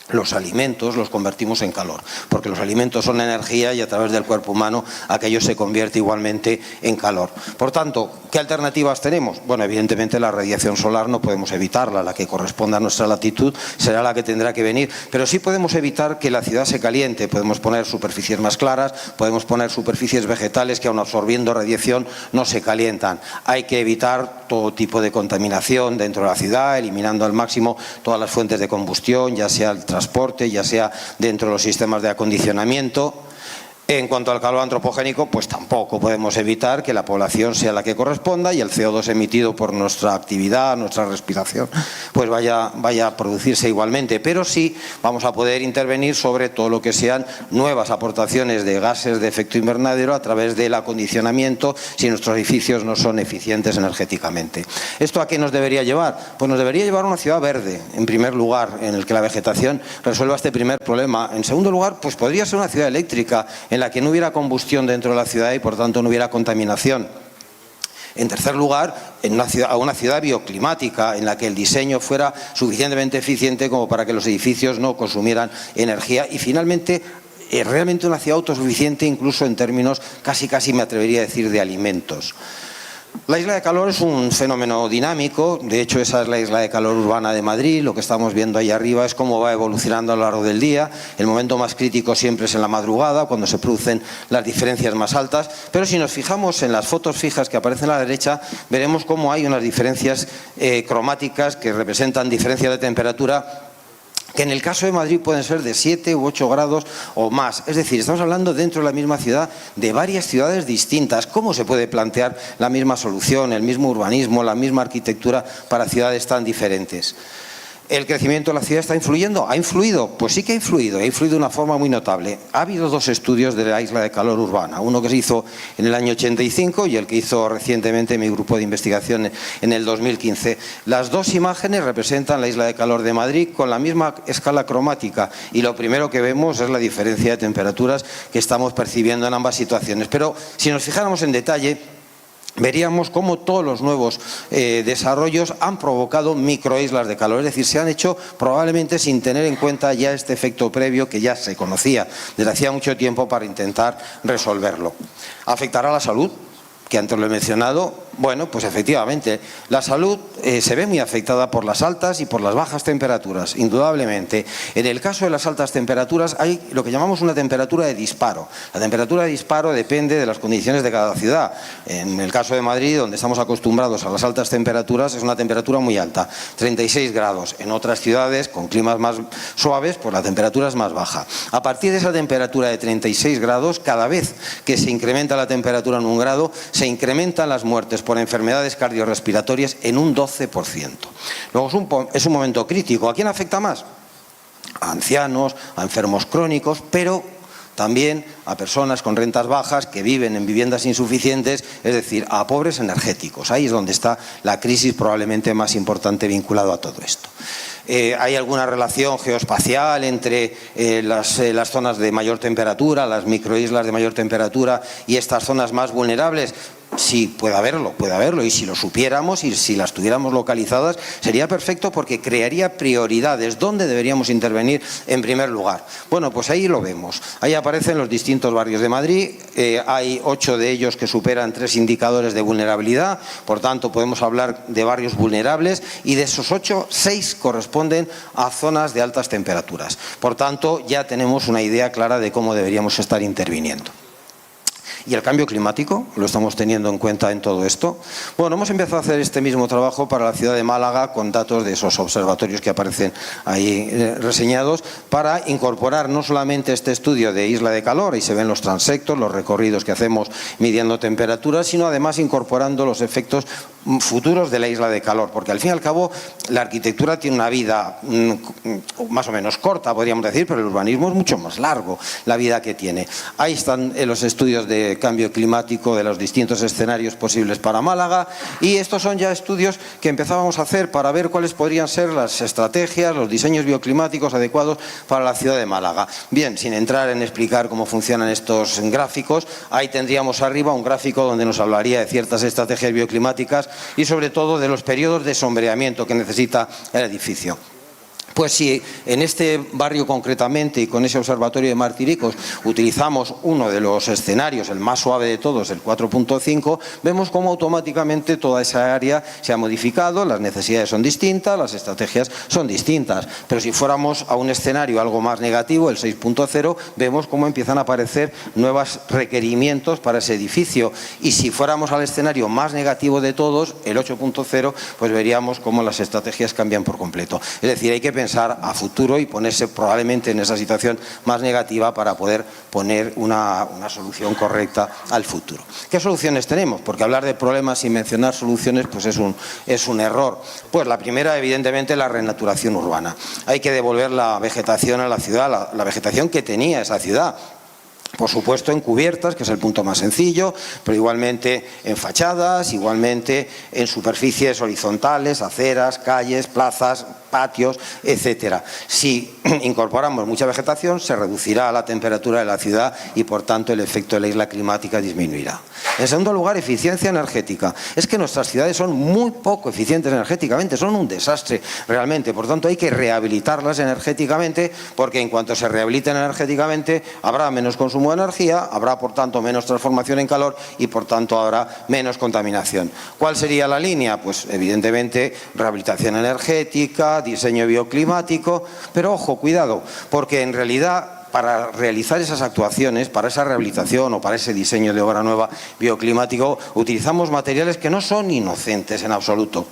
los alimentos los convertimos en calor, porque los alimentos son energía y a través del cuerpo humano aquello se convierte igualmente en calor. Por tanto, ¿qué alternativas tenemos? Bueno, evidentemente la radiación solar no podemos evitarla, la que corresponda a nuestra latitud será la que tendrá que venir, pero sí podemos evitar que la ciudad se caliente. Podemos poner superficies más claras, podemos poner superficies vegetales que aun absorbiendo radiación no se calientan. Hay que evitar todo tipo de contaminación dentro de la ciudad, eliminando al máximo todas las fuentes de combustión, ya sea el transporte, ya sea dentro de los sistemas de acondicionamiento. En cuanto al calor antropogénico, pues tampoco podemos evitar que la población sea la que corresponda y el CO2 emitido por nuestra actividad, nuestra respiración, pues vaya a producirse igualmente. Pero sí vamos a poder intervenir sobre todo lo que sean nuevas aportaciones de gases de efecto invernadero a través del acondicionamiento si nuestros edificios no son eficientes energéticamente. ¿Esto a qué nos debería llevar? Pues nos debería llevar a una ciudad verde, en primer lugar, en el que la vegetación resuelva este primer problema. En segundo lugar, pues podría ser una ciudad eléctrica, en la que no hubiera combustión dentro de la ciudad y por tanto no hubiera contaminación. En tercer lugar, a una ciudad bioclimática en la que el diseño fuera suficientemente eficiente como para que los edificios no consumieran energía. Y finalmente, realmente una ciudad autosuficiente incluso en términos casi me atrevería a decir de alimentos. La isla de calor es un fenómeno dinámico, de hecho esa es la isla de calor urbana de Madrid, lo que estamos viendo ahí arriba es cómo va evolucionando a lo largo del día, el momento más crítico siempre es en la madrugada, cuando se producen las diferencias más altas, pero si nos fijamos en las fotos fijas que aparecen a la derecha, veremos cómo hay unas diferencias cromáticas que representan diferencias de temperatura que en el caso de Madrid pueden ser de 7 u 8 grados o más. Es decir, estamos hablando dentro de la misma ciudad de varias ciudades distintas. ¿Cómo se puede plantear la misma solución, el mismo urbanismo, la misma arquitectura para ciudades tan diferentes? ¿El crecimiento de la ciudad está influyendo? ¿Ha influido? Pues sí que ha influido de una forma muy notable. Ha habido dos estudios de la isla de calor urbana, uno que se hizo en el año 85 y el que hizo recientemente mi grupo de investigación en el 2015. Las dos imágenes representan la isla de calor de Madrid con la misma escala cromática y lo primero que vemos es la diferencia de temperaturas que estamos percibiendo en ambas situaciones. Pero si nos fijáramos en detalle, veríamos cómo todos los nuevos desarrollos han provocado microislas de calor, es decir, se han hecho probablemente sin tener en cuenta ya este efecto previo que ya se conocía desde hacía mucho tiempo para intentar resolverlo. ¿Afectará a la salud? Que antes lo he mencionado. Bueno, pues efectivamente, la salud se ve muy afectada por las altas y por las bajas temperaturas, indudablemente. En el caso de las altas temperaturas hay lo que llamamos una temperatura de disparo. La temperatura de disparo depende de las condiciones de cada ciudad. En el caso de Madrid, donde estamos acostumbrados a las altas temperaturas, es una temperatura muy alta, 36 grados. En otras ciudades, con climas más suaves, pues la temperatura es más baja. A partir de esa temperatura de 36 grados, cada vez que se incrementa la temperatura en 1 grado, se incrementan las muertes por enfermedades cardiorrespiratorias en un 12%. Luego es un momento crítico. ¿A quién afecta más? A ancianos, a enfermos crónicos, pero también a personas con rentas bajas que viven en viviendas insuficientes, es decir, a pobres energéticos. Ahí es donde está la crisis probablemente más importante vinculada a todo esto. ¿Hay alguna relación geoespacial entre las zonas de mayor temperatura, las microislas de mayor temperatura y estas zonas más vulnerables? Sí, puede haberlo, y si lo supiéramos y si las tuviéramos localizadas sería perfecto porque crearía prioridades. ¿Dónde deberíamos intervenir en primer lugar? Bueno, pues ahí lo vemos. Ahí aparecen los distintos barrios de Madrid, hay 8 de ellos que superan 3 indicadores de vulnerabilidad, por tanto podemos hablar de barrios vulnerables y de esos 8, 6 corresponden a zonas de altas temperaturas. Por tanto, ya tenemos una idea clara de cómo deberíamos estar interviniendo. ¿Y el cambio climático? ¿Lo estamos teniendo en cuenta en todo esto? Bueno, hemos empezado a hacer este mismo trabajo para la ciudad de Málaga con datos de esos observatorios que aparecen ahí reseñados para incorporar no solamente este estudio de isla de calor, ahí se ven los transectos, los recorridos que hacemos midiendo temperaturas, sino además incorporando los efectos futuros de la isla de calor, porque al fin y al cabo la arquitectura tiene una vida más o menos corta, podríamos decir, pero el urbanismo es mucho más largo, la vida que tiene. Ahí están los estudios de cambio climático de los distintos escenarios posibles para Málaga y estos son ya estudios que empezábamos a hacer para ver cuáles podrían ser las estrategias, los diseños bioclimáticos adecuados para la ciudad de Málaga. Bien, sin entrar en explicar cómo funcionan estos gráficos, ahí tendríamos arriba un gráfico donde nos hablaría de ciertas estrategias bioclimáticas y sobre todo de los periodos de sombreamiento que necesita el edificio. Pues si en este barrio concretamente y con ese observatorio de Martiricos utilizamos uno de los escenarios, el más suave de todos, el 4.5, vemos cómo automáticamente toda esa área se ha modificado, las necesidades son distintas, las estrategias son distintas. Pero si fuéramos a un escenario algo más negativo, el 6.0, vemos cómo empiezan a aparecer nuevos requerimientos para ese edificio. Y si fuéramos al escenario más negativo de todos, el 8.0, pues veríamos cómo las estrategias cambian por completo. Es decir, hay que pensar pensar a futuro y ponerse probablemente en esa situación más negativa para poder poner una solución correcta al futuro. ¿Qué soluciones tenemos? Porque hablar de problemas sin mencionar soluciones pues es un error. Pues la primera, evidentemente, la renaturación urbana. Hay que devolver la vegetación a la ciudad, la vegetación que tenía esa ciudad. Por supuesto en cubiertas, que es el punto más sencillo, pero igualmente en fachadas, igualmente en superficies horizontales, aceras, calles, plazas, patios, etcétera. Si incorporamos mucha vegetación, se reducirá la temperatura de la ciudad y, por tanto, el efecto de la isla climática disminuirá. En segundo lugar, eficiencia energética. Es que nuestras ciudades son muy poco eficientes energéticamente, son un desastre realmente. Por tanto, hay que rehabilitarlas energéticamente, porque en cuanto se rehabiliten energéticamente, habrá menos consumo de energía, habrá, por tanto, menos transformación en calor y, por tanto, habrá menos contaminación. ¿Cuál sería la línea? Pues, evidentemente, rehabilitación energética, diseño bioclimático, pero ojo, cuidado, porque en realidad para realizar esas actuaciones, para esa rehabilitación o para ese diseño de obra nueva bioclimático, utilizamos materiales que no son inocentes en absoluto.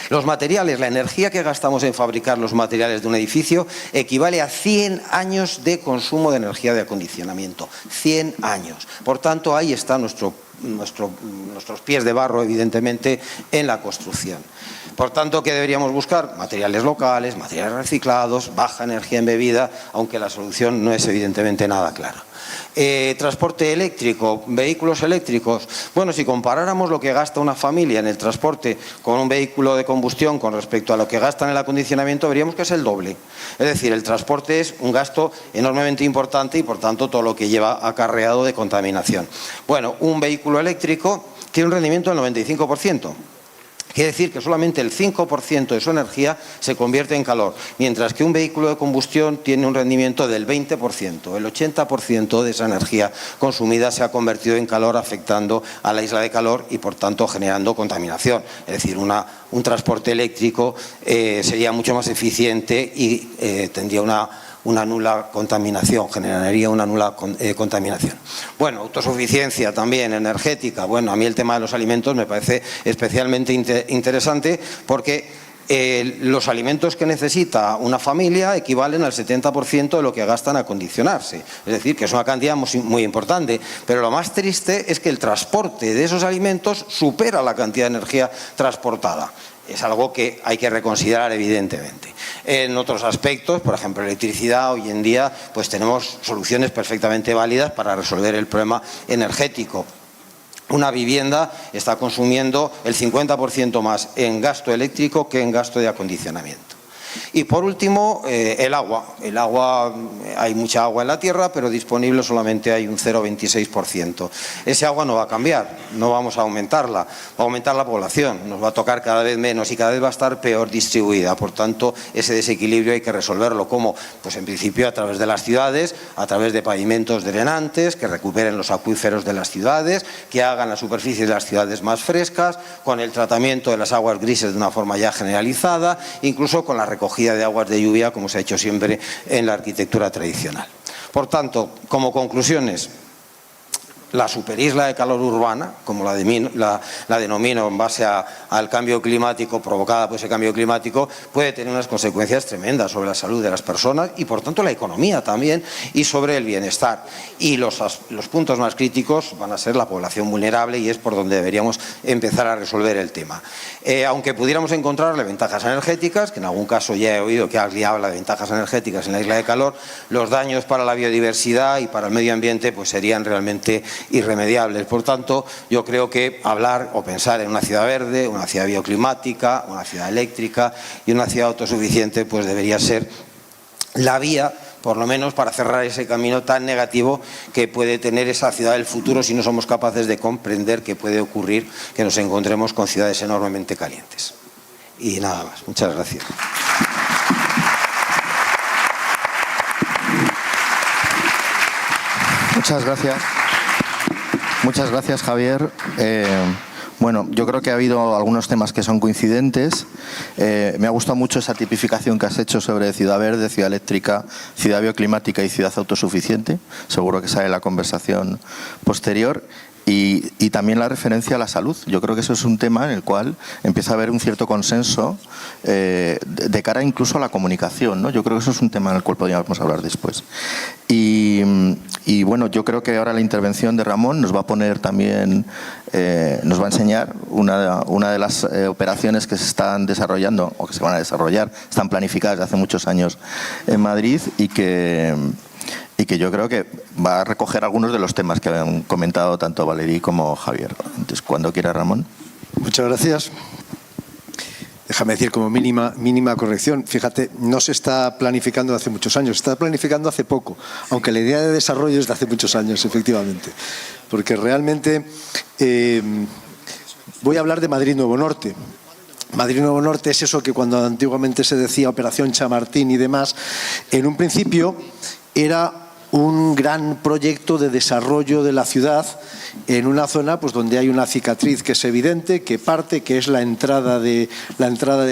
Los materiales, la energía que gastamos en fabricar los materiales de un edificio equivale a 100 años de consumo de energía de acondicionamiento. 100 años. Por tanto, ahí está nuestros pies de barro, evidentemente, en la construcción. Por tanto, ¿qué deberíamos buscar? Materiales locales, materiales reciclados, baja energía embebida, aunque la solución no es evidentemente nada clara. Transporte eléctrico, vehículos eléctricos. Bueno, si comparáramos lo que gasta una familia en el transporte con un vehículo de combustión con respecto a lo que gasta en el acondicionamiento, veríamos que es el doble. Es decir, el transporte es un gasto enormemente importante y, por tanto, todo lo que lleva acarreado de contaminación. Bueno, un vehículo eléctrico tiene un rendimiento del 95%. Quiere decir que solamente el 5% de su energía se convierte en calor, mientras que un vehículo de combustión tiene un rendimiento del 20%. El 80% de esa energía consumida se ha convertido en calor, afectando a la isla de calor y, por tanto, generando contaminación. Es decir, un transporte eléctrico sería mucho más eficiente y tendría una nula contaminación, generaría una nula contaminación. Bueno, autosuficiencia también energética. Bueno, a mí el tema de los alimentos me parece especialmente interesante porque los alimentos que necesita una familia equivalen al 70% de lo que gastan a acondicionarse. Es decir, que es una cantidad muy importante. Pero lo más triste es que el transporte de esos alimentos supera la cantidad de energía transportada. Es algo que hay que reconsiderar, evidentemente. En otros aspectos, por ejemplo, electricidad, hoy en día pues tenemos soluciones perfectamente válidas para resolver el problema energético. Una vivienda está consumiendo el 50% más en gasto eléctrico que en gasto de acondicionamiento. Y por último, el agua. El agua, hay mucha agua en la tierra, pero disponible solamente hay un 0,26%. Ese agua no va a cambiar, no vamos a aumentarla, va a aumentar la población, nos va a tocar cada vez menos y cada vez va a estar peor distribuida. Por tanto, ese desequilibrio hay que resolverlo. ¿Cómo? Pues en principio a través de las ciudades, a través de pavimentos drenantes, que recuperen los acuíferos de las ciudades, que hagan las superficies de las ciudades más frescas, con el tratamiento de las aguas grises de una forma ya generalizada, incluso con la recogida de aguas de lluvia, como se ha hecho siempre en la arquitectura tradicional. Por tanto, como conclusiones, la superisla de calor urbana, como la denomino en base al cambio climático, provocada por ese cambio climático, puede tener unas consecuencias tremendas sobre la salud de las personas y, por tanto, la economía también, y sobre el bienestar. Y los puntos más críticos van a ser la población vulnerable, y es por donde deberíamos empezar a resolver el tema. Aunque pudiéramos encontrarle ventajas energéticas, que en algún caso ya he oído que alguien habla de ventajas energéticas en la isla de calor, los daños para la biodiversidad y para el medio ambiente pues serían realmente irremediables. Por tanto, yo creo que hablar o pensar en una ciudad verde, una ciudad bioclimática, una ciudad eléctrica y una ciudad autosuficiente pues debería ser la vía, por lo menos, para cerrar ese camino tan negativo que puede tener esa ciudad del futuro si no somos capaces de comprender que puede ocurrir que nos encontremos con ciudades enormemente calientes. Y nada más. Muchas gracias. Muchas gracias. Muchas gracias, Javier. Bueno, yo creo que ha habido algunos temas que son coincidentes. Me ha gustado mucho esa tipificación que has hecho sobre ciudad verde, ciudad eléctrica, ciudad bioclimática y ciudad autosuficiente. Seguro que sale en la conversación posterior. Y también la referencia a la salud. Yo creo que eso es un tema en el cual empieza a haber un cierto consenso de cara incluso a la comunicación, ¿no? Yo creo que eso es un tema en el cual podríamos hablar después. Y bueno, yo creo que ahora la intervención de Ramón nos va a poner también, nos va a enseñar una de las operaciones que se están desarrollando o que se van a desarrollar, están planificadas desde hace muchos años en Madrid y que yo creo que va a recoger algunos de los temas que han comentado tanto Valerie como Javier. Entonces, cuando quiera, Ramón. Muchas gracias. Déjame decir como mínima corrección. Fíjate, no se está planificando hace muchos años, se está planificando hace poco, aunque la idea de desarrollo es de hace muchos años, efectivamente. Porque realmente voy a hablar de Madrid Nuevo Norte. Madrid Nuevo Norte es eso que cuando antiguamente se decía Operación Chamartín y demás, en un principio era un gran proyecto de desarrollo de la ciudad en una zona pues donde hay una cicatriz que es evidente, que parte, que es la entrada de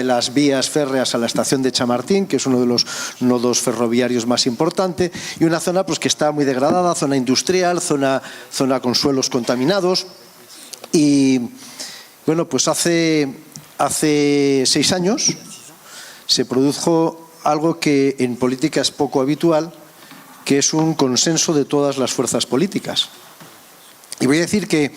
las vías férreas a la estación de Chamartín, que es uno de los nodos ferroviarios más importantes, y una zona pues que está muy degradada, zona industrial, zona con suelos contaminados. Y bueno, pues hace 6 años se produjo algo que en política es poco habitual, que es un consenso de todas las fuerzas políticas. Y voy a decir que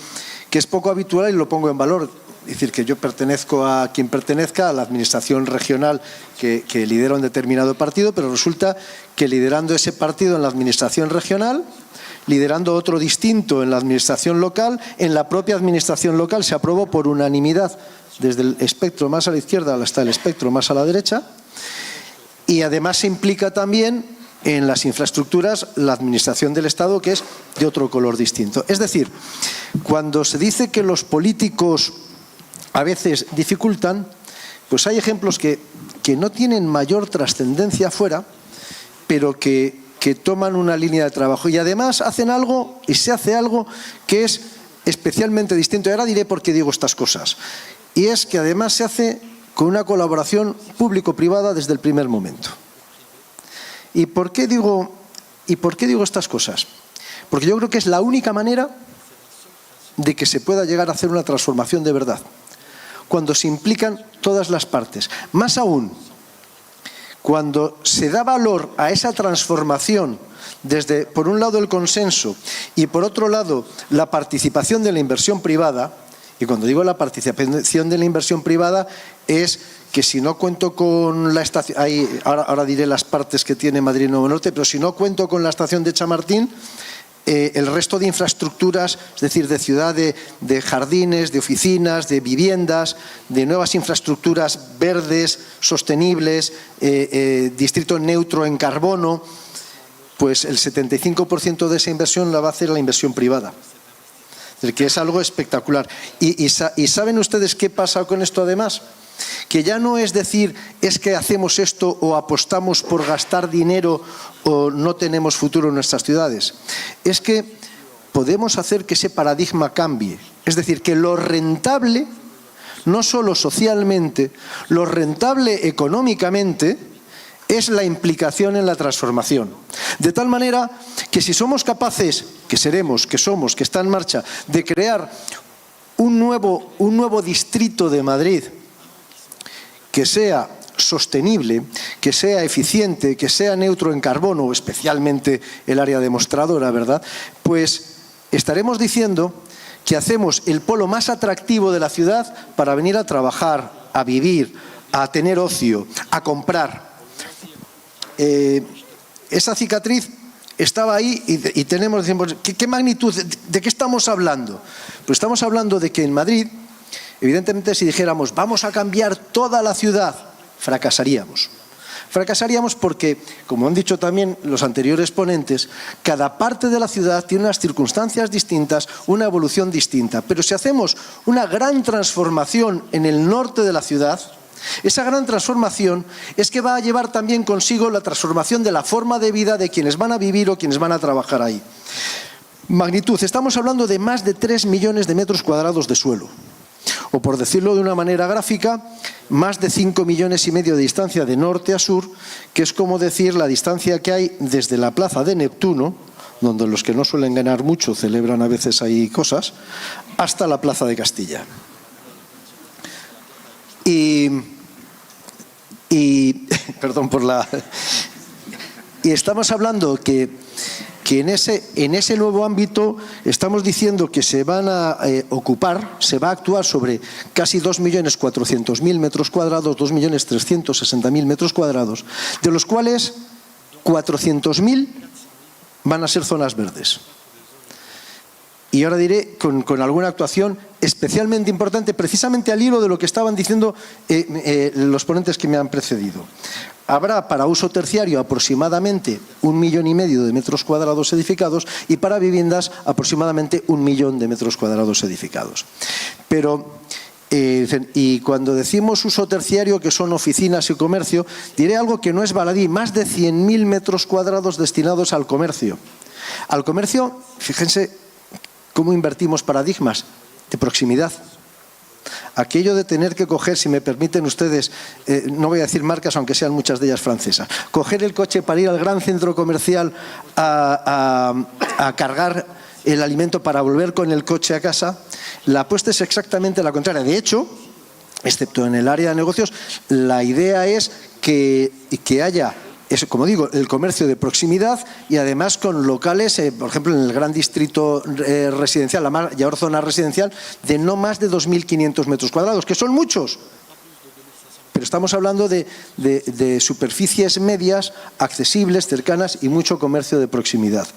es poco habitual y lo pongo en valor. Es decir, que yo pertenezco a quien pertenezca, a la administración regional que lidera un determinado partido, pero resulta que liderando ese partido en la administración regional, liderando otro distinto en la administración local, en la propia administración local se aprobó por unanimidad desde el espectro más a la izquierda hasta el espectro más a la derecha, y además se implica también en las infraestructuras la administración del Estado, que es de otro color distinto. Es decir, cuando se dice que los políticos a veces dificultan, pues hay ejemplos que no tienen mayor trascendencia afuera, pero que toman una línea de trabajo y además hacen algo y se hace algo que es especialmente distinto. Y ahora diré por qué digo estas cosas. Y es que además se hace con una colaboración público-privada desde el primer momento. ¿Y por qué digo estas cosas? Porque yo creo que es la única manera de que se pueda llegar a hacer una transformación de verdad, cuando se implican todas las partes. Más aún, cuando se da valor a esa transformación desde, por un lado, el consenso y, por otro lado, la participación de la inversión privada. Y cuando digo la participación de la inversión privada es que si no cuento con la estación, ahora diré las partes que tiene Madrid Nuevo Norte, pero si no cuento con la estación de Chamartín, el resto de infraestructuras, es decir, de ciudad, de jardines, de oficinas, de viviendas, de nuevas infraestructuras verdes, sostenibles, distrito neutro en carbono, pues el 75% de esa inversión la va a hacer la inversión privada. Es decir, que es algo espectacular. ¿Y saben ustedes qué pasa con esto además? Que ya no es decir, es que hacemos esto o apostamos por gastar dinero o no tenemos futuro en nuestras ciudades. Es que podemos hacer que ese paradigma cambie. Es decir, que lo rentable, no solo socialmente, lo rentable económicamente, es la implicación en la transformación. De tal manera que si somos capaces, que seremos, que somos, que está en marcha, de crear un nuevo distrito de Madrid que sea sostenible, que sea eficiente, que sea neutro en carbono, especialmente el área demostradora, ¿verdad? Pues estaremos diciendo que hacemos el polo más atractivo de la ciudad para venir a trabajar, a vivir, a tener ocio, a comprar. Esa cicatriz estaba ahí y tenemos, decimos, ¿qué magnitud? ¿De qué estamos hablando? Pues estamos hablando de que en Madrid, evidentemente, si dijéramos vamos a cambiar toda la ciudad, fracasaríamos. Fracasaríamos porque, como han dicho también los anteriores ponentes, cada parte de la ciudad tiene unas circunstancias distintas, una evolución distinta. Pero si hacemos una gran transformación en el norte de la ciudad, esa gran transformación es que va a llevar también consigo la transformación de la forma de vida de quienes van a vivir o quienes van a trabajar ahí. Magnitud, estamos hablando de más de 3 millones de metros cuadrados de suelo. O por decirlo de una manera gráfica, más de 5,5 millones de distancia de norte a sur, que es como decir la distancia que hay desde la plaza de Neptuno, donde los que no suelen ganar mucho celebran a veces ahí cosas, hasta la Plaza de Castilla. Perdón por la... Y estamos hablando que en ese nuevo ámbito estamos diciendo que se van a se va a actuar sobre casi 2.400.000 metros cuadrados, 2.360.000 metros cuadrados, de los cuales 400.000 van a ser zonas verdes. Y ahora diré con alguna actuación especialmente importante, precisamente al hilo de lo que estaban diciendo los ponentes que me han precedido. Habrá para uso terciario aproximadamente 1,5 millones de metros cuadrados edificados y para viviendas aproximadamente 1 millón de metros cuadrados edificados. Pero, y cuando decimos uso terciario, que son oficinas y comercio, diré algo que no es baladí, más de 100.000 metros cuadrados destinados al comercio. Al comercio, fíjense cómo invertimos paradigmas de proximidad. Aquello de tener que coger, si me permiten ustedes, no voy a decir marcas, aunque sean muchas de ellas francesas, coger el coche para ir al gran centro comercial a cargar el alimento para volver con el coche a casa, la apuesta es exactamente la contraria. De hecho, excepto en el área de negocios, la idea es que haya, como digo, el comercio de proximidad y además con locales, por ejemplo, en el gran distrito residencial, la mayor zona residencial, de no más de 2.500 metros cuadrados, que son muchos. Pero estamos hablando de superficies medias, accesibles, cercanas y mucho comercio de proximidad.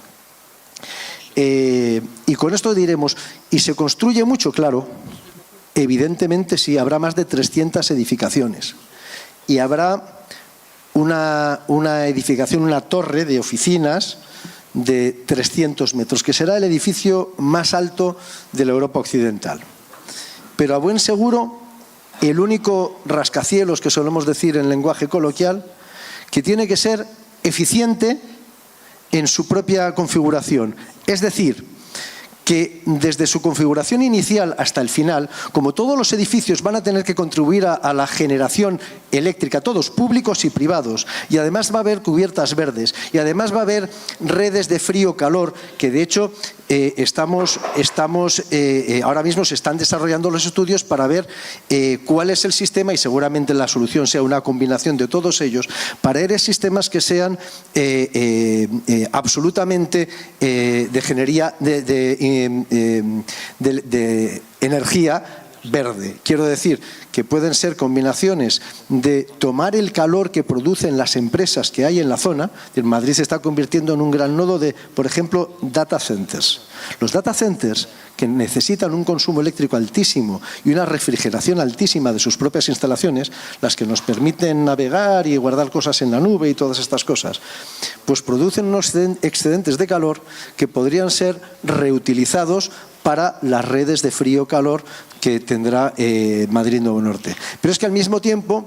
Y con esto diremos, ¿y se construye mucho? Claro, evidentemente sí, habrá más de 300 edificaciones y habrá una edificación, una torre de oficinas de 300 metros, que será el edificio más alto de la Europa occidental. Pero a buen seguro, el único rascacielos, que solemos decir en lenguaje coloquial, que tiene que ser eficiente en su propia configuración. Es decir, que desde su configuración inicial hasta el final, como todos los edificios van a tener que contribuir a la generación eléctrica, todos públicos y privados, y además va a haber cubiertas verdes, y además va a haber redes de frío-calor, que de hecho ahora mismo se están desarrollando los estudios para ver cuál es el sistema, y seguramente la solución sea una combinación de todos ellos, para sistemas que sean absolutamente de energía verde. Quiero decir que pueden ser combinaciones de tomar el calor que producen las empresas que hay en la zona. Madrid se está convirtiendo en un gran nodo de, por ejemplo, data centers. Los data centers, que necesitan un consumo eléctrico altísimo y una refrigeración altísima de sus propias instalaciones, las que nos permiten navegar y guardar cosas en la nube y todas estas cosas, pues producen unos excedentes de calor que podrían ser reutilizados para las redes de frío-calor que tendrá Madrid Nuevo Norte. Pero es que al mismo tiempo,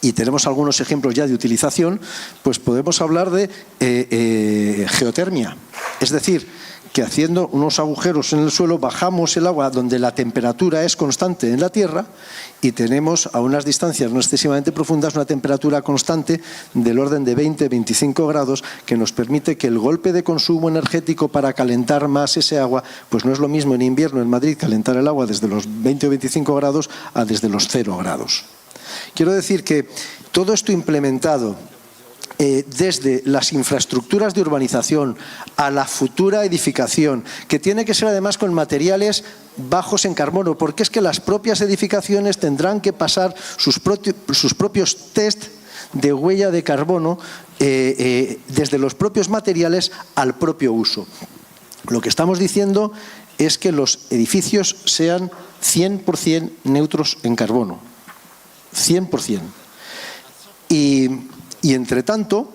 y tenemos algunos ejemplos ya de utilización, pues podemos hablar de geotermia. Es decir, que haciendo unos agujeros en el suelo bajamos el agua donde la temperatura es constante en la tierra y tenemos a unas distancias no excesivamente profundas una temperatura constante del orden de 20-25 grados que nos permite que el golpe de consumo energético para calentar más ese agua, pues no es lo mismo en invierno en Madrid calentar el agua desde los 20 o 25 grados a desde los 0 grados. Quiero decir que todo esto implementado desde las infraestructuras de urbanización a la futura edificación, que tiene que ser además con materiales bajos en carbono, porque es que las propias edificaciones tendrán que pasar sus propios test de huella de carbono desde los propios materiales al propio uso. Lo que estamos diciendo es que los edificios sean 100% neutros en carbono. 100%. Y entre tanto,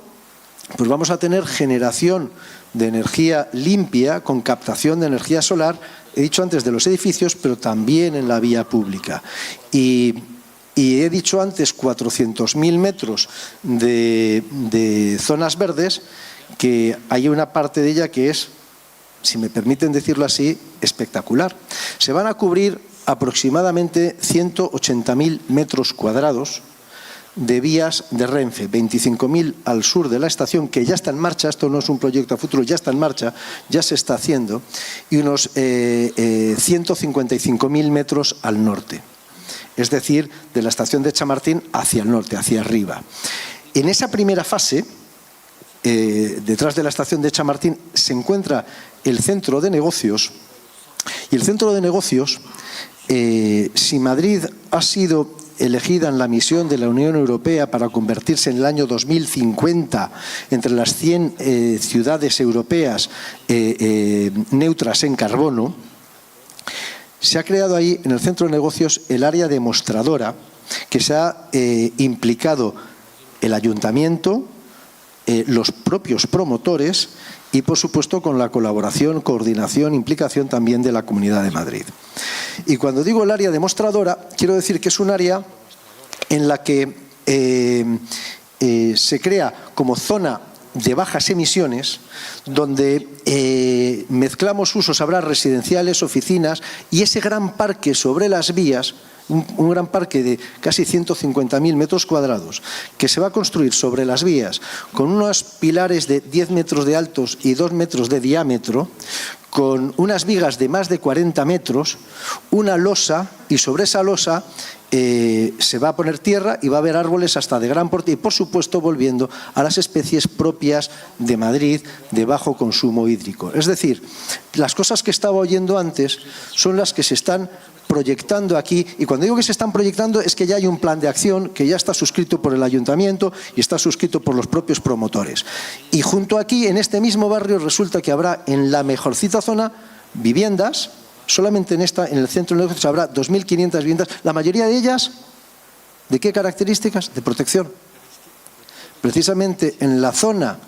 pues vamos a tener generación de energía limpia con captación de energía solar, he dicho antes de los edificios, pero también en la vía pública. Y he dicho antes 400.000 metros de zonas verdes, que hay una parte de ella que es, si me permiten decirlo así, espectacular. Se van a cubrir aproximadamente 180.000 metros cuadrados de vías de Renfe, 25.000 al sur de la estación, que ya está en marcha, esto no es un proyecto a futuro, ya está en marcha, ya se está haciendo, y unos 155.000 metros al norte, es decir, de la estación de Chamartín hacia el norte, hacia arriba. En esa primera fase, detrás de la estación de Chamartín, se encuentra el centro de negocios, y el centro de negocios, si Madrid ha sido elegida en la misión de la Unión Europea para convertirse en el año 2050 entre las 100 ciudades europeas neutras en carbono, se ha creado ahí, en el centro de negocios, el área demostradora, que se ha implicado el ayuntamiento, los propios promotores y, por supuesto, con la colaboración, coordinación, implicación también de la Comunidad de Madrid. Y cuando digo el área demostradora, quiero decir que es un área en la que se crea como zona de bajas emisiones, donde mezclamos usos, habrá residenciales, oficinas, y ese gran parque sobre las vías, un gran parque de casi 150.000 metros cuadrados, que se va a construir sobre las vías con unos pilares de 10 metros de altos y 2 metros de diámetro, con unas vigas de más de 40 metros, una losa, y sobre esa losa se va a poner tierra y va a haber árboles hasta de gran porte, y por supuesto volviendo a las especies propias de Madrid de bajo consumo hídrico. Es decir, las cosas que estaba oyendo antes son las que se están proyectando aquí, y cuando digo que se están proyectando es que ya hay un plan de acción que ya está suscrito por el ayuntamiento y está suscrito por los propios promotores. Y junto aquí, en este mismo barrio, resulta que habrá en la mejorcita zona viviendas, solamente en el centro de negocios habrá 2.500 viviendas, la mayoría de ellas, ¿de qué características? De protección. Precisamente en la zona,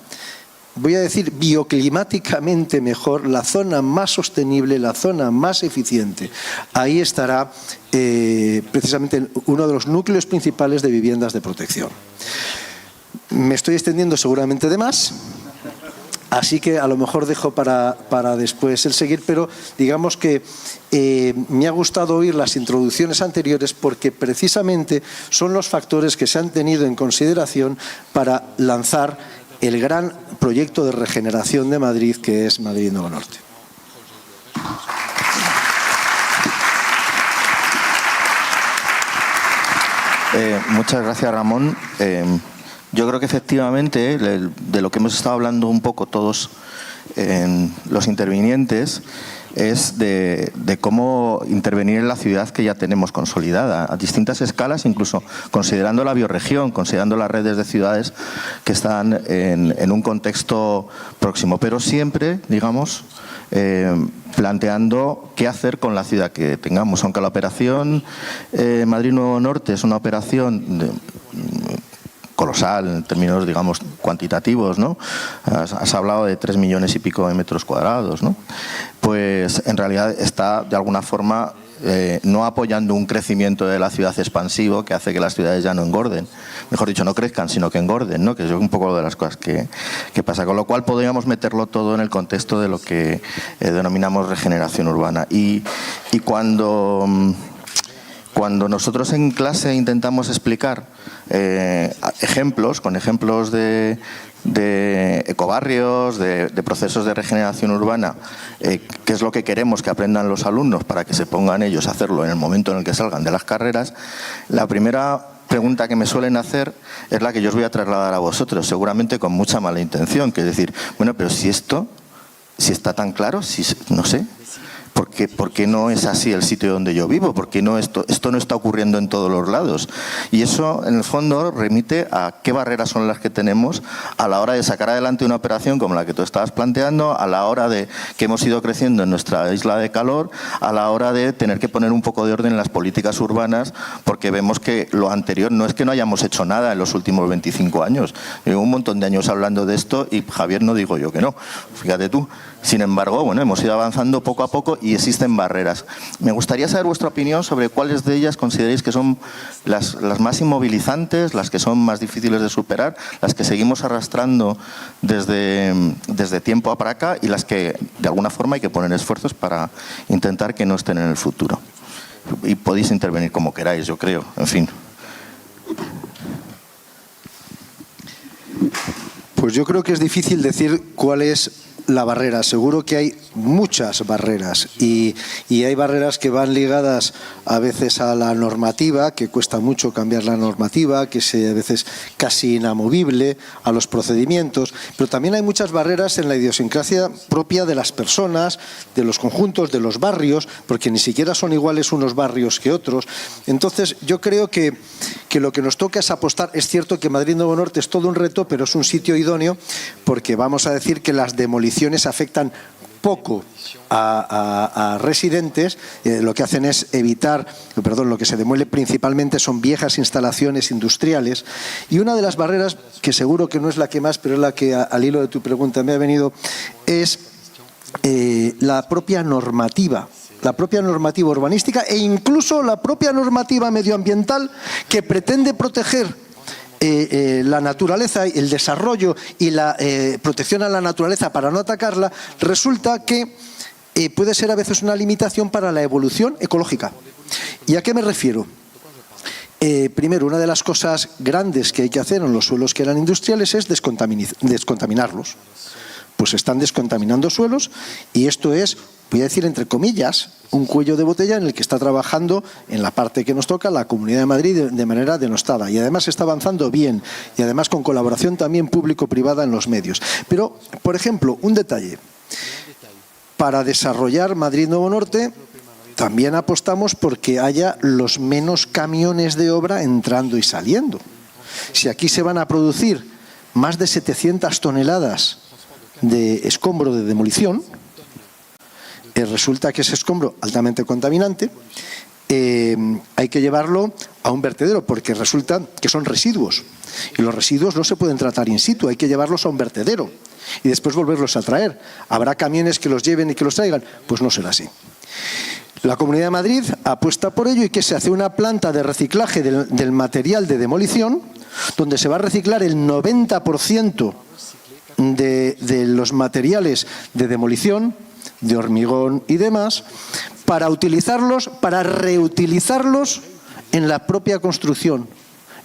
voy a decir bioclimáticamente mejor, la zona más sostenible, la zona más eficiente, ahí estará precisamente uno de los núcleos principales de viviendas de protección. Me estoy extendiendo seguramente de más, así que a lo mejor dejo para después el seguir, pero digamos que me ha gustado oír las introducciones anteriores porque precisamente son los factores que se han tenido en consideración para lanzar el gran proyecto de regeneración de Madrid, que es Madrid Nuevo Norte. Muchas gracias, Ramón. Yo creo que efectivamente de lo que hemos estado hablando un poco todos los intervinientes es de cómo intervenir en la ciudad que ya tenemos consolidada a distintas escalas, incluso considerando la bioregión, considerando las redes de ciudades que están en un contexto próximo, pero siempre, digamos, planteando qué hacer con la ciudad que tengamos, aunque la operación Madrid Nuevo Norte es una operación colosal en términos, digamos, cuantitativos, ¿no? Has hablado de 3 millones y pico de metros cuadrados, ¿no? Pues en realidad está de alguna forma no apoyando un crecimiento de la ciudad expansivo que hace que las ciudades ya no engorden, mejor dicho, no crezcan, sino que engorden, ¿no? Que es un poco de las cosas que pasa, con lo cual podríamos meterlo todo en el contexto de lo que denominamos regeneración urbana. Y cuando nosotros en clase intentamos explicar ejemplos, con ejemplos de ecobarrios, de procesos de regeneración urbana, qué es lo que queremos que aprendan los alumnos para que se pongan ellos a hacerlo en el momento en el que salgan de las carreras, la primera pregunta que me suelen hacer es la que yo os voy a trasladar a vosotros, seguramente con mucha mala intención, que es decir, bueno, pero si está tan claro, no sé. ¿Por qué no es así el sitio donde yo vivo? ¿Por qué no esto no está ocurriendo en todos los lados? Y eso, en el fondo, remite a qué barreras son las que tenemos a la hora de sacar adelante una operación como la que tú estabas planteando, a la hora de que hemos ido creciendo en nuestra isla de calor, a la hora de tener que poner un poco de orden en las políticas urbanas, porque vemos que lo anterior no es que no hayamos hecho nada en los últimos 25 años. Llevo un montón de años hablando de esto y, Javier, no digo yo que no. Fíjate tú. Sin embargo, bueno, hemos ido avanzando poco a poco y existen barreras. Me gustaría saber vuestra opinión sobre cuáles de ellas consideráis que son las más inmovilizantes, las que son más difíciles de superar, las que seguimos arrastrando desde tiempo para acá y las que de alguna forma hay que poner esfuerzos para intentar que no estén en el futuro. Y podéis intervenir como queráis, yo creo, en fin. Pues yo creo que es difícil decir cuál es la barrera. Seguro que hay muchas barreras y hay barreras que van ligadas a veces a la normativa, que cuesta mucho cambiar la normativa, que es a veces casi inamovible, a los procedimientos, pero también hay muchas barreras en la idiosincrasia propia de las personas, de los conjuntos, de los barrios, porque ni siquiera son iguales unos barrios que otros. Entonces yo creo que lo que nos toca es apostar. Es cierto que Madrid Nuevo Norte es todo un reto, pero es un sitio idóneo porque vamos a decir que las demoliciones afectan poco a residentes. Lo que hacen es evitar, lo que se demuele principalmente son viejas instalaciones industriales. Y una de las barreras, que seguro que no es la que más, pero es la que al hilo de tu pregunta me ha venido, es la propia normativa. La propia normativa urbanística e incluso la propia normativa medioambiental que pretende proteger la naturaleza, el desarrollo y la protección a la naturaleza para no atacarla, resulta que puede ser a veces una limitación para la evolución ecológica. ¿Y a qué me refiero? Primero, una de las cosas grandes que hay que hacer en los suelos que eran industriales es descontaminarlos. Pues están descontaminando suelos y esto es, voy a decir entre comillas, un cuello de botella en el que está trabajando en la parte que nos toca la Comunidad de Madrid de manera denostada y además está avanzando bien y además con colaboración también público-privada en los medios. Pero, por ejemplo, un detalle. Para desarrollar Madrid Nuevo Norte también apostamos porque haya los menos camiones de obra entrando y saliendo. Si aquí se van a producir más de 700 toneladas de escombro de demolición, resulta que ese escombro altamente contaminante hay que llevarlo a un vertedero porque resulta que son residuos y los residuos no se pueden tratar in situ, hay que llevarlos a un vertedero y después volverlos a traer. ¿Habrá camiones que los lleven y que los traigan? Pues no será así. La Comunidad de Madrid apuesta por ello y que se hace una planta de reciclaje del material de demolición donde se va a reciclar el 90% de los materiales de demolición, de hormigón y demás, para utilizarlos, para reutilizarlos en la propia construcción,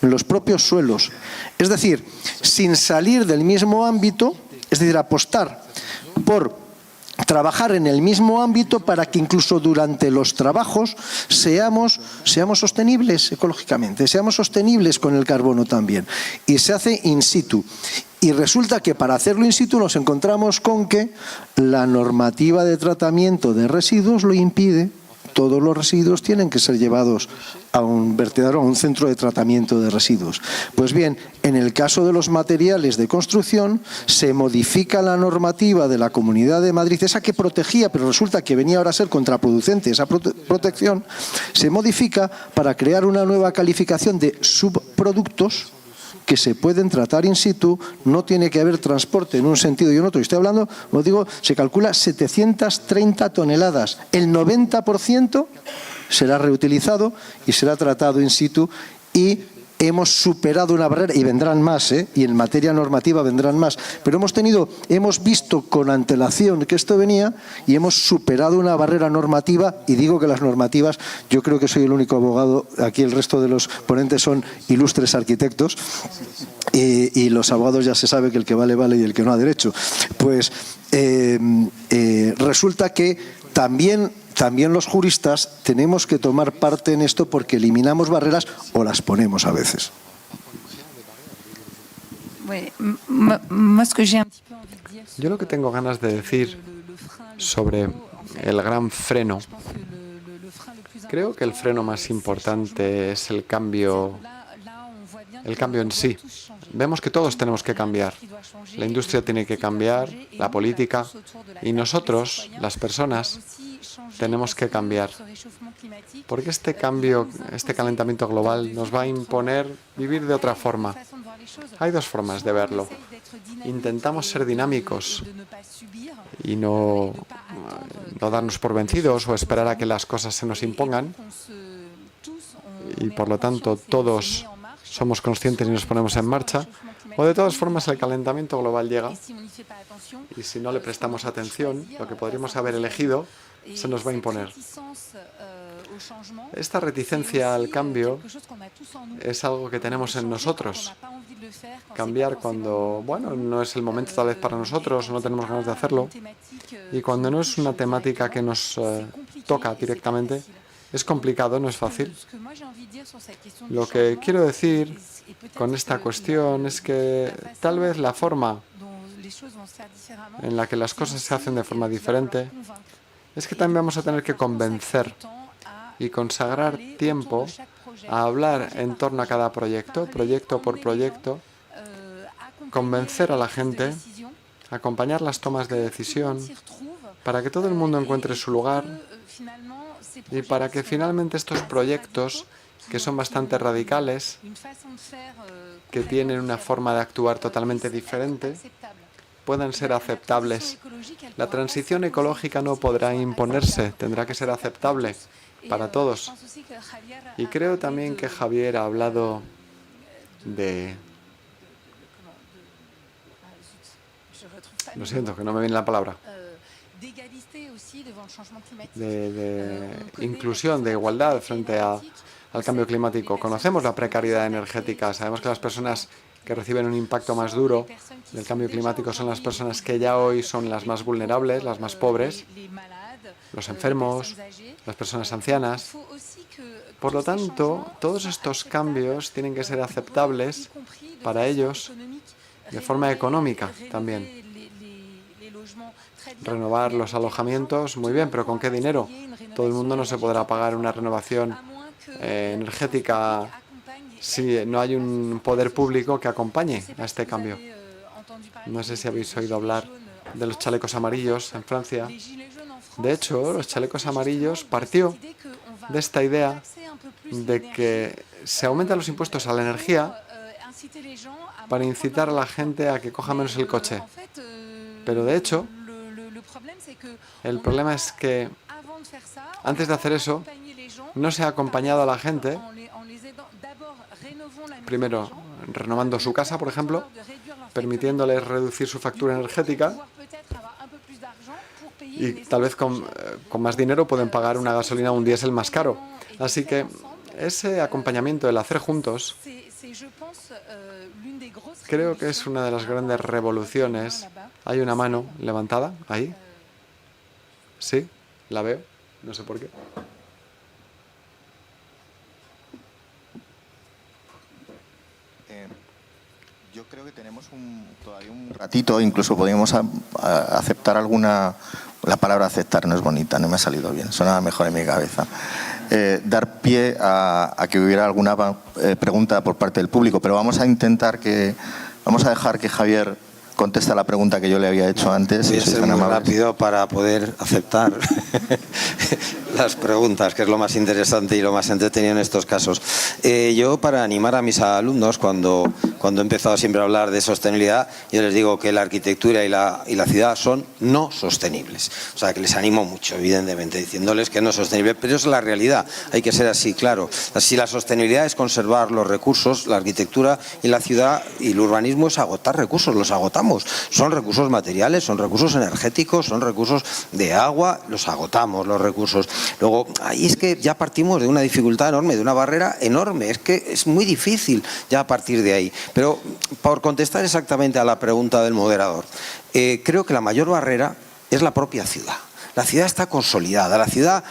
en los propios suelos. Es decir, sin salir del mismo ámbito, es decir, apostar por trabajar en el mismo ámbito para que incluso durante los trabajos seamos sostenibles ecológicamente, seamos sostenibles con el carbono también. Y se hace in situ. Y resulta que para hacerlo in situ nos encontramos con que la normativa de tratamiento de residuos lo impide. Todos los residuos tienen que ser llevados a un vertedero, a un centro de tratamiento de residuos. Pues bien, en el caso de los materiales de construcción, se modifica la normativa de la Comunidad de Madrid, esa que protegía, pero resulta que venía ahora a ser contraproducente esa protección, se modifica para crear una nueva calificación de subproductos que se pueden tratar in situ, no tiene que haber transporte en un sentido y en otro. Y estoy hablando, como digo, se calcula 730 toneladas. El 90% será reutilizado y será tratado in situ y hemos superado una barrera, y vendrán más, y en materia normativa vendrán más, pero hemos visto con antelación que esto venía y hemos superado una barrera normativa, y digo que las normativas, yo creo que soy el único abogado, aquí el resto de los ponentes son ilustres arquitectos, y los abogados ya se sabe que el que vale, vale y el que no ha derecho. Pues resulta que también los juristas tenemos que tomar parte en esto porque eliminamos barreras o las ponemos a veces. Yo lo que tengo ganas de decir sobre el gran freno, creo que el freno más importante es el cambio en sí. Vemos que todos tenemos que cambiar. La industria tiene que cambiar, la política, y nosotros, las personas, tenemos que cambiar. Porque este calentamiento global nos va a imponer vivir de otra forma. Hay dos formas de verlo. Intentamos ser dinámicos y no darnos por vencidos o esperar a que las cosas se nos impongan. Y por lo tanto todos somos conscientes y nos ponemos en marcha. O de todas formas el calentamiento global llega y si no le prestamos atención, lo que podríamos haber elegido se nos va a imponer. Esta reticencia al cambio es algo que tenemos en nosotros cambiar cuando, bueno, no es el momento tal vez para nosotros o no tenemos ganas de hacerlo. Y cuando no es una temática que nos toca directamente, es complicado, no es fácil. Lo que quiero decir con esta cuestión es que tal vez la forma en la que las cosas se hacen de forma diferente es que también vamos a tener que convencer y consagrar tiempo a hablar en torno a cada proyecto, proyecto por proyecto, convencer a la gente, acompañar las tomas de decisión para que todo el mundo encuentre su lugar y para que finalmente estos proyectos, que son bastante radicales, que tienen una forma de actuar totalmente diferente, puedan ser aceptables. La transición ecológica no podrá imponerse, tendrá que ser aceptable para todos. Y creo también que Javier ha hablado de... Lo siento, que no me viene la palabra. De inclusión, de igualdad frente al cambio climático. Conocemos la precariedad energética, sabemos que las personas que reciben un impacto más duro del cambio climático son las personas que ya hoy son las más vulnerables, las más pobres, los enfermos, las personas ancianas. Por lo tanto, todos estos cambios tienen que ser aceptables para ellos de forma económica también. Renovar los alojamientos, muy bien, pero ¿con qué dinero? Todo el mundo no se podrá pagar una renovación energética si no hay un poder público que acompañe a este cambio. No sé si habéis oído hablar de los chalecos amarillos en Francia. De hecho, los chalecos amarillos partió de esta idea de que se aumentan los impuestos a la energía para incitar a la gente a que coja menos el coche. Pero de hecho, el problema es que antes de hacer eso, no se ha acompañado a la gente, primero renovando su casa, por ejemplo, permitiéndoles reducir su factura energética y tal vez con más dinero pueden pagar una gasolina o un diésel más caro. Así que ese acompañamiento, el hacer juntos, creo que es una de las grandes revoluciones. Hay una mano levantada ahí. Sí, la veo. No sé por qué. Yo creo que tenemos todavía un ratito, incluso podríamos aceptar alguna... La palabra aceptar no es bonita, no me ha salido bien, sonaba mejor en mi cabeza. Dar pie a que hubiera alguna pregunta por parte del público, pero vamos a intentar vamos a dejar que Javier conteste la pregunta que yo le había hecho antes. Voy a ser muy rápido para poder aceptar las preguntas, que es lo más interesante y lo más entretenido en estos casos. Yo, para animar a mis alumnos, cuando he empezado siempre a hablar de sostenibilidad, yo les digo que la arquitectura y la ciudad son no sostenibles. O sea, que les animo mucho, evidentemente, diciéndoles que no es sostenible, pero es la realidad. Hay que ser así, claro. Si la sostenibilidad es conservar los recursos, la arquitectura y la ciudad y el urbanismo es agotar recursos, los agotamos. Son recursos materiales, son recursos energéticos, son recursos de agua, los agotamos, los recursos. Luego, ahí es que ya partimos de una dificultad enorme, de una barrera enorme. Es que es muy difícil ya a partir de ahí. Pero por contestar exactamente a la pregunta del moderador, creo que la mayor barrera es la propia ciudad. La ciudad está consolidada, la ciudad,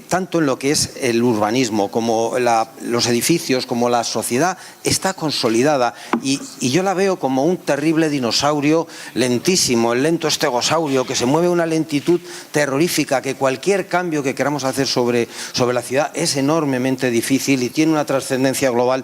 tanto en lo que es el urbanismo como los edificios, como la sociedad, está consolidada y yo la veo como un terrible dinosaurio lentísimo, el lento estegosaurio que se mueve a una lentitud terrorífica, que cualquier cambio que queramos hacer sobre la ciudad es enormemente difícil y tiene una trascendencia global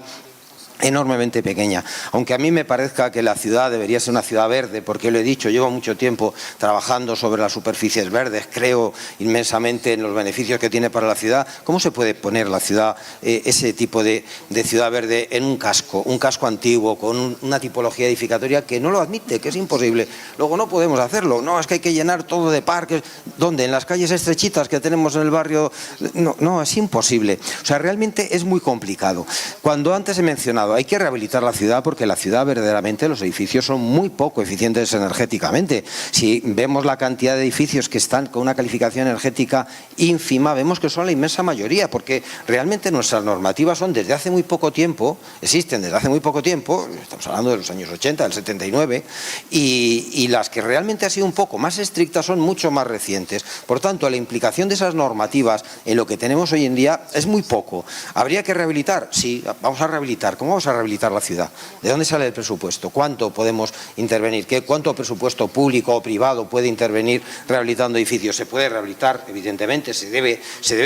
enormemente pequeña, aunque a mí me parezca que la ciudad debería ser una ciudad verde, porque lo he dicho, llevo mucho tiempo trabajando sobre las superficies verdes, creo inmensamente en los beneficios que tiene para la ciudad. ¿Cómo se puede poner la ciudad, ese tipo de ciudad verde, en un casco antiguo, con una tipología edificatoria que no lo admite, que es imposible? Luego no podemos hacerlo, no, es que hay que llenar todo de parques. ¿Dónde? ¿En las calles estrechitas que tenemos en el barrio? No, es imposible. O sea, realmente es muy complicado. Cuando antes he mencionado claro, hay que rehabilitar la ciudad porque la ciudad verdaderamente, los edificios son muy poco eficientes energéticamente. Si vemos la cantidad de edificios que están con una calificación energética ínfima, vemos que son la inmensa mayoría, porque realmente nuestras normativas son desde hace muy poco tiempo, existen desde hace muy poco tiempo, estamos hablando de los años 80, del 79, y las que realmente han sido un poco más estrictas son mucho más recientes. Por tanto, la implicación de esas normativas en lo que tenemos hoy en día es muy poco. ¿Habría que rehabilitar? Sí, vamos a rehabilitar. ¿Cómo vamos a rehabilitar la ciudad? ¿De dónde sale el presupuesto? ¿Cuánto podemos intervenir? ¿Cuánto presupuesto público o privado puede intervenir rehabilitando edificios? ¿Se puede rehabilitar? Evidentemente, se debe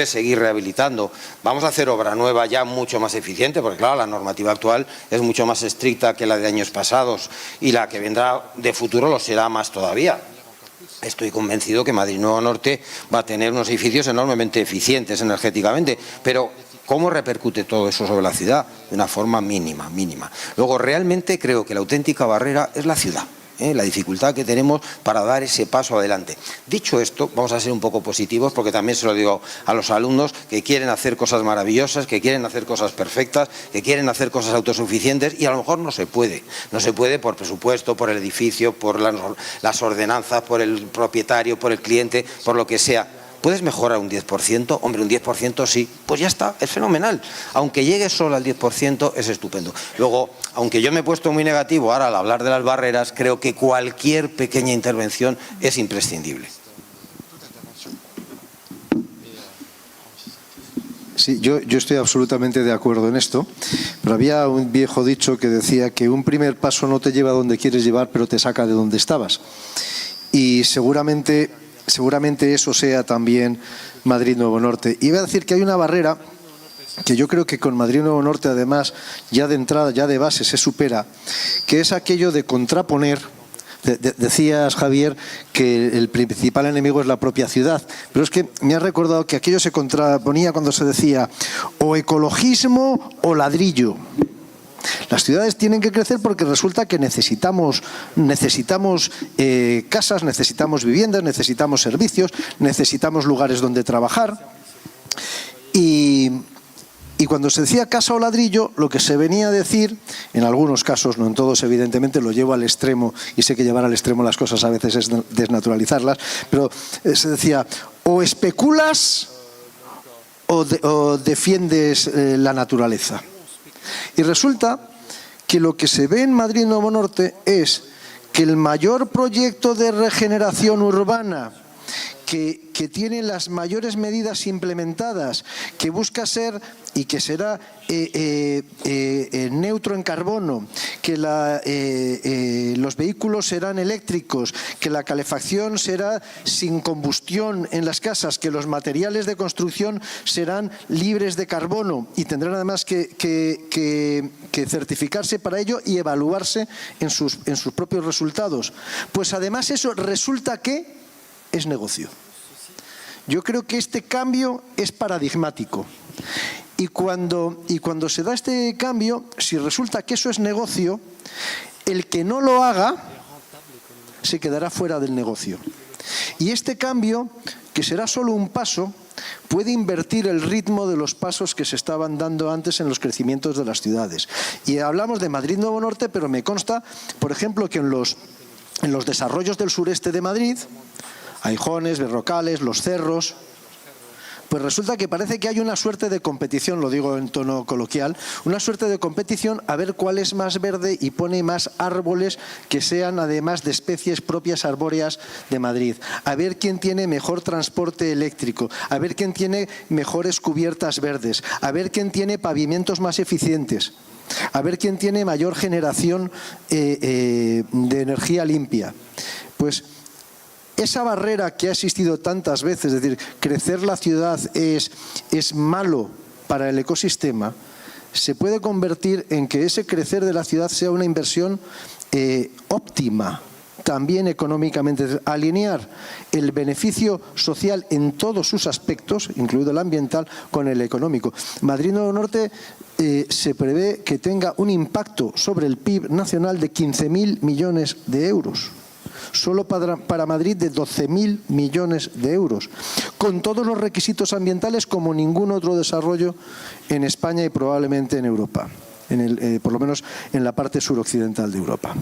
seguir rehabilitando. Vamos a hacer obra nueva ya mucho más eficiente, porque claro, la normativa actual es mucho más estricta que la de años pasados y la que vendrá de futuro lo será más todavía. Estoy convencido que Madrid Nuevo Norte va a tener unos edificios enormemente eficientes energéticamente, pero ¿cómo repercute todo eso sobre la ciudad? De una forma mínima. Luego, realmente creo que la auténtica barrera es la ciudad, la dificultad que tenemos para dar ese paso adelante. Dicho esto, vamos a ser un poco positivos, porque también se lo digo a los alumnos que quieren hacer cosas maravillosas, que quieren hacer cosas perfectas, que quieren hacer cosas autosuficientes, y a lo mejor no se puede. No se puede por presupuesto, por el edificio, por las ordenanzas, por el propietario, por el cliente, por lo que sea. ¿Puedes mejorar un 10%? Hombre, un 10% sí. Pues ya está, es fenomenal. Aunque llegue solo al 10%, es estupendo. Luego, aunque yo me he puesto muy negativo ahora al hablar de las barreras, creo que cualquier pequeña intervención es imprescindible. Sí, yo estoy absolutamente de acuerdo en esto, pero había un viejo dicho que decía que un primer paso no te lleva a donde quieres llevar, pero te saca de donde estabas. Y seguramente eso sea también Madrid Nuevo Norte. Iba a decir que hay una barrera que yo creo que con Madrid Nuevo Norte, además, ya de entrada, ya de base, se supera, que es aquello de contraponer. Decías, Javier, que el principal enemigo es la propia ciudad, pero es que me has recordado que aquello se contraponía cuando se decía o ecologismo o ladrillo. Las ciudades tienen que crecer porque resulta que necesitamos casas, necesitamos viviendas, necesitamos servicios, necesitamos lugares donde trabajar. Y cuando se decía casa o ladrillo, lo que se venía a decir, en algunos casos, no en todos evidentemente, lo llevo al extremo, y sé que llevar al extremo las cosas a veces es desnaturalizarlas, pero se decía o especulas o defiendes la naturaleza. Y resulta que lo que se ve en Madrid Nuevo Norte es que el mayor proyecto de regeneración urbana que tiene las mayores medidas implementadas, que busca ser y que será neutro en carbono, que los vehículos serán eléctricos, que la calefacción será sin combustión en las casas, que los materiales de construcción serán libres de carbono y tendrán además que certificarse para ello y evaluarse en sus propios resultados. Pues además eso resulta que es negocio. Yo creo que este cambio es paradigmático. Y cuando se da este cambio, si resulta que eso es negocio, el que no lo haga se quedará fuera del negocio. Y este cambio, que será solo un paso, puede invertir el ritmo de los pasos que se estaban dando antes en los crecimientos de las ciudades. Y hablamos de Madrid Nuevo Norte, pero me consta, por ejemplo, que en los desarrollos del sureste de Madrid, Aijones, Berrocales, Los Cerros, pues resulta que parece que hay una suerte de competición, lo digo en tono coloquial, una suerte de competición a ver cuál es más verde y pone más árboles que sean además de especies propias arbóreas de Madrid, a ver quién tiene mejor transporte eléctrico, a ver quién tiene mejores cubiertas verdes, a ver quién tiene pavimentos más eficientes, a ver quién tiene mayor generación de energía limpia. Pues esa barrera que ha existido tantas veces, es decir, crecer la ciudad es malo para el ecosistema, se puede convertir en que ese crecer de la ciudad sea una inversión óptima, también económicamente, alinear el beneficio social en todos sus aspectos, incluido el ambiental, con el económico. Madrid Nuevo Norte se prevé que tenga un impacto sobre el PIB nacional de 15.000 millones de euros. Solo para Madrid de 12.000 millones de euros, con todos los requisitos ambientales como ningún otro desarrollo en España y probablemente en Europa. por lo menos en la parte suroccidental de Europa.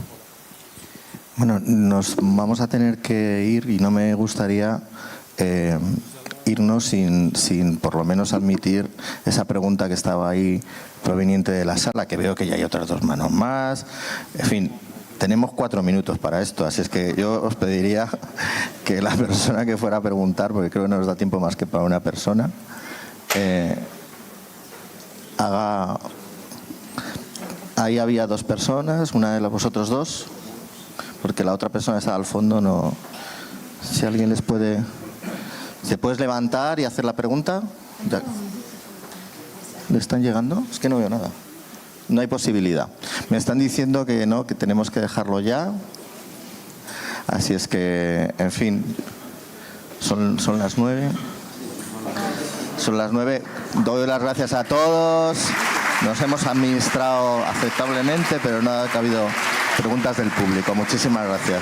Bueno, nos vamos a tener que ir y no me gustaría irnos sin por lo menos admitir esa pregunta que estaba ahí proveniente de la sala, que veo que ya hay otras 2 manos más. En fin, tenemos 4 minutos para esto, así es que yo os pediría que la persona que fuera a preguntar, porque creo que no nos da tiempo más que para una persona, haga... Ahí había 2 personas, una de vosotros 2, porque la otra persona está al fondo, no... Si alguien les puede... ¿Se puedes levantar y hacer la pregunta? Ya. ¿Le están llegando? Es que no veo nada. No hay posibilidad. Me están diciendo que no, que tenemos que dejarlo ya. Así es que, en fin, son las 9. Son las 9. Doy las gracias a todos. Nos hemos administrado aceptablemente, pero no ha habido preguntas del público. Muchísimas gracias.